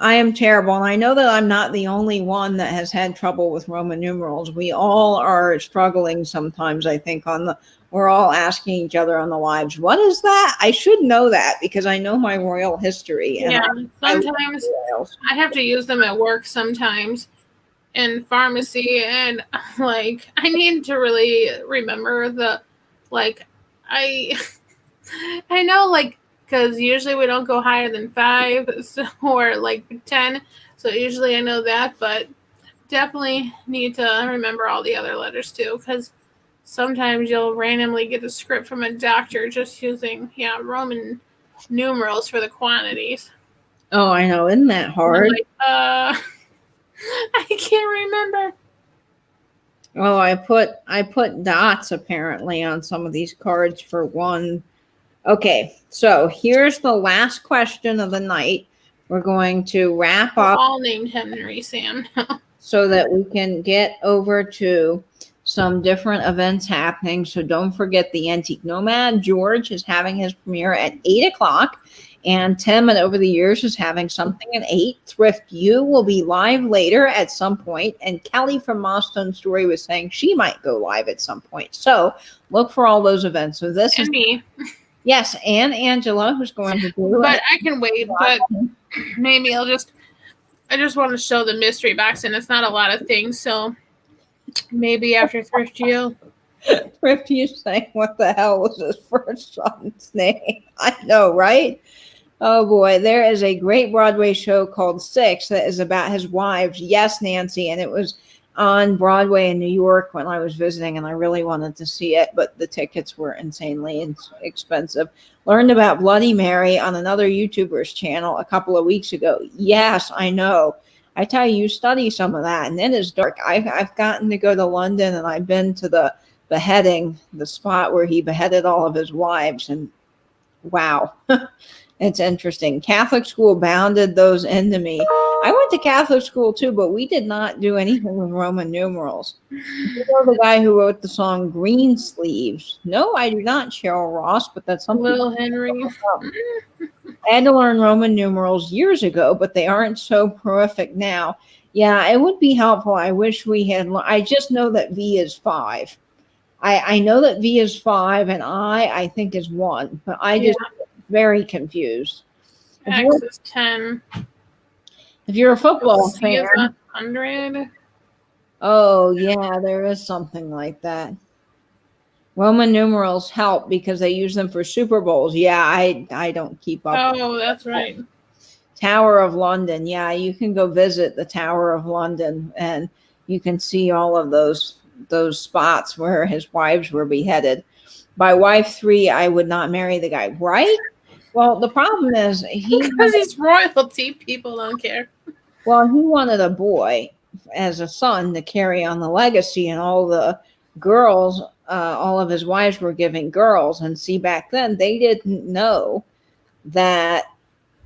I am terrible. And I know that I'm not the only one that has had trouble with Roman numerals. We all are struggling sometimes, I think, we're all asking each other on the lives, what is that? I should know that because I know my royal history. And Yeah, sometimes I have to use them at work sometimes in pharmacy, and like I need to really remember I I know because usually we don't go higher than 5 or 10, so usually I know that, but definitely need to remember all the other letters too, because sometimes you'll randomly get a script from a doctor just using Roman numerals for the quantities. Oh, I know. Isn't that hard? I can't remember. Oh, I put dots apparently on some of these cards for one. Okay, so here's the last question of the night. We're going to wrap up. All named Henry Sam. So that we can get over to some different events happening. So don't forget the Antique Nomad. George is having his premiere at 8 o'clock. And Tim at Over the Years is having something at 8. Thrift U will be live later at some point. And Kelly from Milestone Story was saying she might go live at some point. So look for all those events. So this and is me. Yes, and Angela, who's going to do it. But I can wait. But maybe I just want to show the mystery box, and it's not a lot of things. So maybe after Thrift U. Thrift U saying, what the hell was his first son's name? I know, right? Oh boy, there is a great Broadway show called Six that is about his wives. Yes, Nancy, and it was on Broadway in New York when I was visiting, and I really wanted to see it, but the tickets were insanely expensive. Learned about Bloody Mary on another YouTuber's channel a couple of weeks ago. Yes, I know. I tell you, study some of that, and it is dark. I've gotten to go to London, and I've been to the beheading, the spot where he beheaded all of his wives, and wow. It's interesting. Catholic school bounded those into me. I went to Catholic school too, but we did not do anything with Roman numerals. You know the guy who wrote the song Green Sleeves? No, I do not, Cheryl Ross, but that's something. Little Henry. I had to learn Roman numerals years ago, but they aren't so prolific now. Yeah, it would be helpful. I wish we had. I just know that V is 5. I know that V is 5 and I think is 1, but I just very confused. X is 10. If you're a football C fan, is 100. Oh yeah, there is something like that. Roman numerals help because they use them for Super Bowls. Yeah, I don't keep up. Oh, that's right. Tower of London. Yeah, you can go visit the Tower of London and you can see all of those spots where his wives were beheaded. By wife 3, I would not marry the guy, right? Well, the problem is because he's royalty. People don't care. Well, he wanted a boy as a son to carry on the legacy, and all the girls, all of his wives were giving girls. And see, back then they didn't know that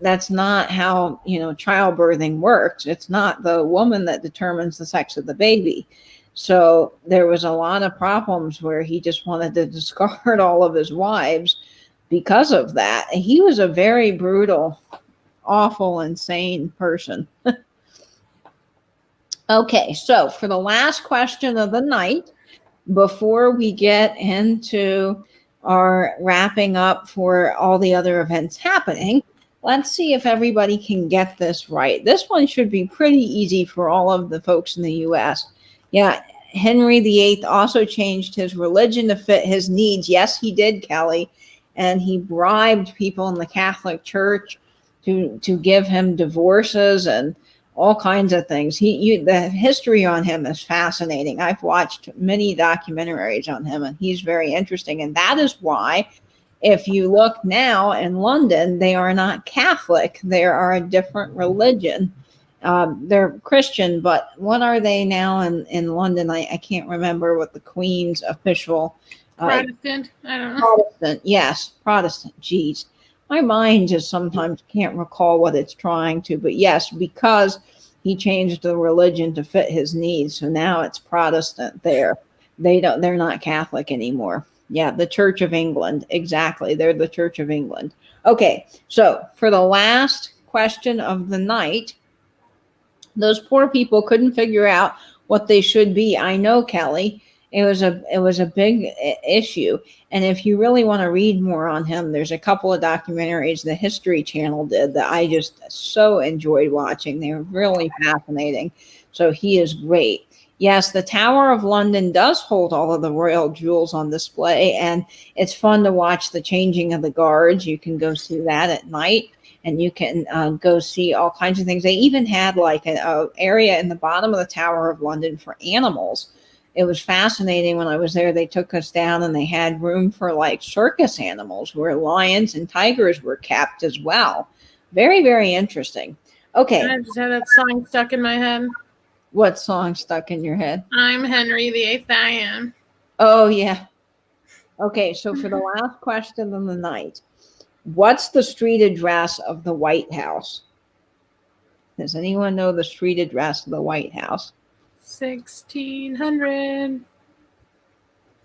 that's not how childbirthing works. It's not the woman that determines the sex of the baby. So there was a lot of problems where he just wanted to discard all of his wives because of that. And he was a very brutal, awful, insane person. Okay, so for the last question of the night, before we get into our wrapping up for all the other events happening, let's see if everybody can get this right. This one should be pretty easy for all of the folks in the US. Yeah, Henry VIII also changed his religion to fit his needs. Yes, he did, Kelly. And he bribed people in the Catholic Church to give him divorces and all kinds of things. The history on him is fascinating. I've watched many documentaries on him, and he's very interesting. And that is why, if you look now in London, they are not Catholic. They are a different religion. They're Christian, but what are they now in London? I can't remember what the Queen's official Protestant. I don't know. Protestant. Yes, Protestant. Geez. My mind just sometimes can't recall what it's trying to, but yes, because he changed the religion to fit his needs. So now it's Protestant there. They're not Catholic anymore. Yeah, the Church of England. Exactly. They're the Church of England. Okay. So for the last question of the night, those poor people couldn't figure out what they should be. I know, Kelly. It was a big issue. And if you really want to read more on him, there's a couple of documentaries the History Channel did that I just so enjoyed watching. They were really fascinating. So he is great. Yes, the Tower of London does hold all of the royal jewels on display, and it's fun to watch the changing of the guards. You can go see that at night, and you can go see all kinds of things. They even had like an area in the bottom of the Tower of London for animals. It was fascinating. When I was there, they took us down and they had room for like circus animals where lions and tigers were kept as well. Very, very interesting. Okay. I just had that song stuck in my head. What song stuck in your head? I'm Henry VIII, I am. Oh, yeah. Okay, so for the last question of the night, what's the street address of the White House? Does anyone know the street address of the White House? 1600.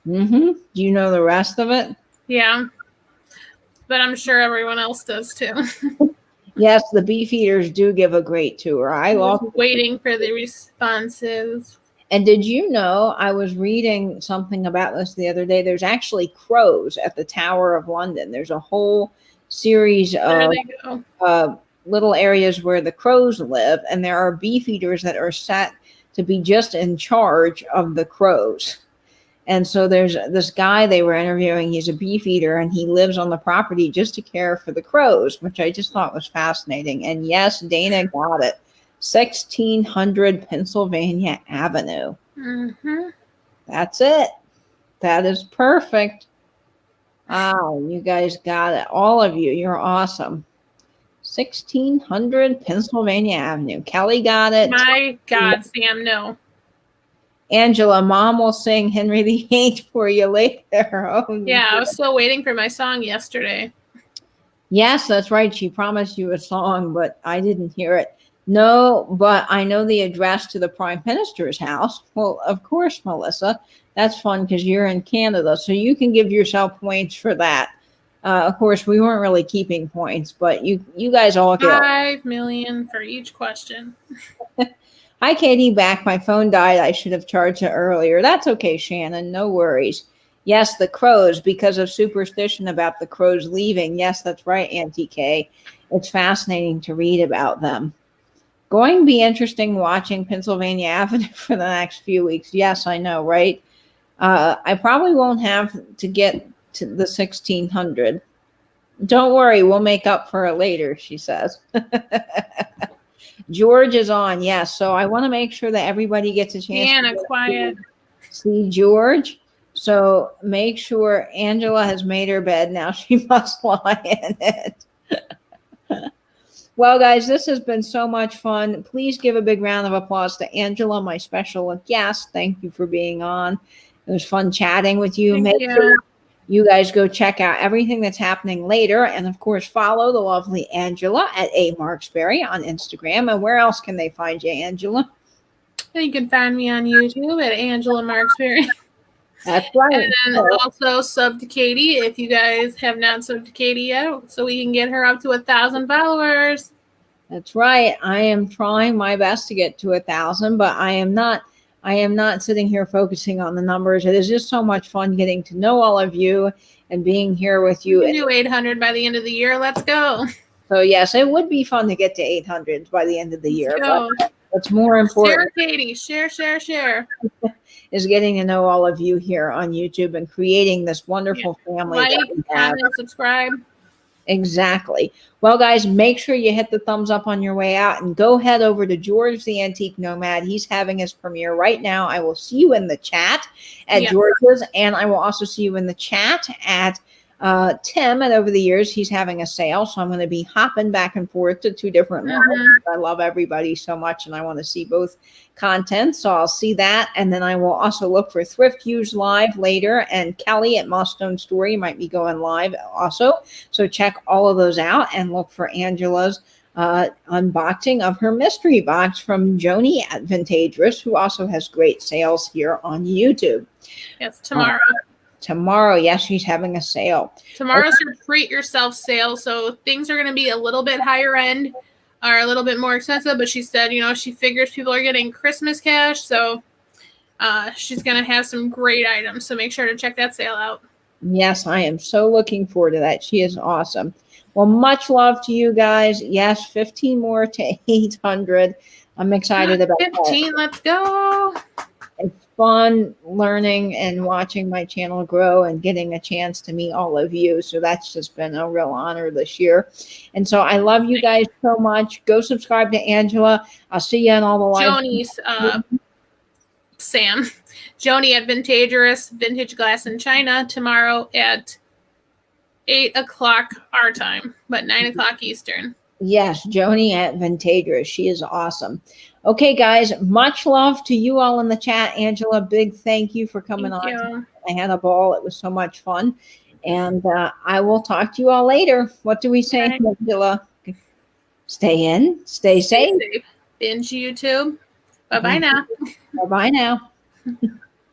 Do you know the rest of it? Yeah, but I'm sure everyone else does too. Yes, the Beefeaters do give a great tour. I love waiting for the responses. And did you know, I was reading something about this the other day. There's actually crows at the Tower of London. There's a whole series of little areas where the crows live, and there are Beefeaters that are set to be just in charge of the crows. And so there's this guy they were interviewing. He's a Beefeater, and he lives on the property just to care for the crows, which I just thought was fascinating. And yes, Dana got it. 1600 Pennsylvania Avenue. That's it. That is perfect. Wow, you guys got it. All of you. You're awesome. 1600 Pennsylvania Avenue. Kelly got it. My God, Sam, no. Angela, Mom will sing Henry VIII for you later. Oh, yeah, I was still waiting for my song yesterday. Yes, that's right. She promised you a song, but I didn't hear it. No, but I know the address to the Prime Minister's house. Well, of course, Melissa. That's fun because you're in Canada, so you can give yourself points for that. Of course, we weren't really keeping points, but you guys all get 5 million for each question. Hi, Katie. Back. My phone died. I should have charged it earlier. That's okay, Shannon. No worries. Yes, the crows, because of superstition about the crows leaving. Yes, that's right, Auntie Kay. It's fascinating to read about them. Going to be interesting watching Pennsylvania Avenue for the next few weeks. Yes, I know, right? I probably won't have to get to the 1600. Don't worry, we'll make up for it later, she says. George is on, yes. So I want to make sure that everybody gets a chance. Anna, quiet. See George. So make sure Angela has made her bed. Now she must lie in it. Well, guys, this has been so much fun. Please give a big round of applause to Angela, my special guest. Thank you for being on. It was fun chatting with you. Thank Make you. sure you guys go check out everything that's happening later. And, of course, follow the lovely Angela at A. Marksberry on Instagram. And where else can they find you, Angela? You can find me on YouTube at Angela Marksberry. That's right. And then also sub to Katie if you guys have not subbed to Katie yet, so we can get her up to 1,000 followers. That's right. I am trying my best to get to 1,000, but I am not. I am not sitting here focusing on the numbers. It is just so much fun getting to know all of you and being here with You you. can do 800 by the end of the year. Let's go. So yes, it would be fun to get to 800 by the end of the year. Let's But go. what's more important Share, Katie. Share, share, share. is getting to know all of you here on YouTube and creating this wonderful family Like, that we have. comment, subscribe. Exactly. Well, guys, make sure you hit the thumbs up on your way out and go head over to George the Antique Nomad. He's having his premiere right now. I will see you in the chat at George's, and I will also see you in the chat at Tim. And over the years, he's having a sale, so I'm going to be hopping back and forth to two different lives. I love everybody so much, and I want to see both content, so I'll see that. And then I will also look for Thrift Use Live later, and Kelly at Milestone Story might be going live also. So check all of those out and look for Angela's unboxing of her mystery box from Joni at Vintagerous, who also has great sales here on YouTube. Yes, tomorrow. Tomorrow, yes, she's having a sale. Tomorrow's her treat yourself sale, so things are going to be a little bit higher end, or a little bit more expensive, but she said, you know, she figures people are getting Christmas cash, so she's going to have some great items, so make sure to check that sale out. Yes, I am so looking forward to that. She is awesome. Well, much love to you guys. Yes, 15 more to 800. I'm excited about 15, that. let's go. It's fun learning and watching my channel grow and getting a chance to meet all of you. So that's just been a real honor this year. And so I love you guys so much. Go subscribe to Angela. I'll see you in all the live. Joni's, Sam. Joni at Vintagerous, Vintage Glass in China, tomorrow at 8 o'clock our time, but 9 o'clock Eastern. Yes, Joni at Vintagerous. She is awesome. Okay, guys, much love to you all in the chat. Angela, big thank you for coming on. I had a ball. It was so much fun. And I will talk to you all later. What do we say, Angela? Stay in, stay safe. Binge YouTube. Bye-bye now. Bye-bye now.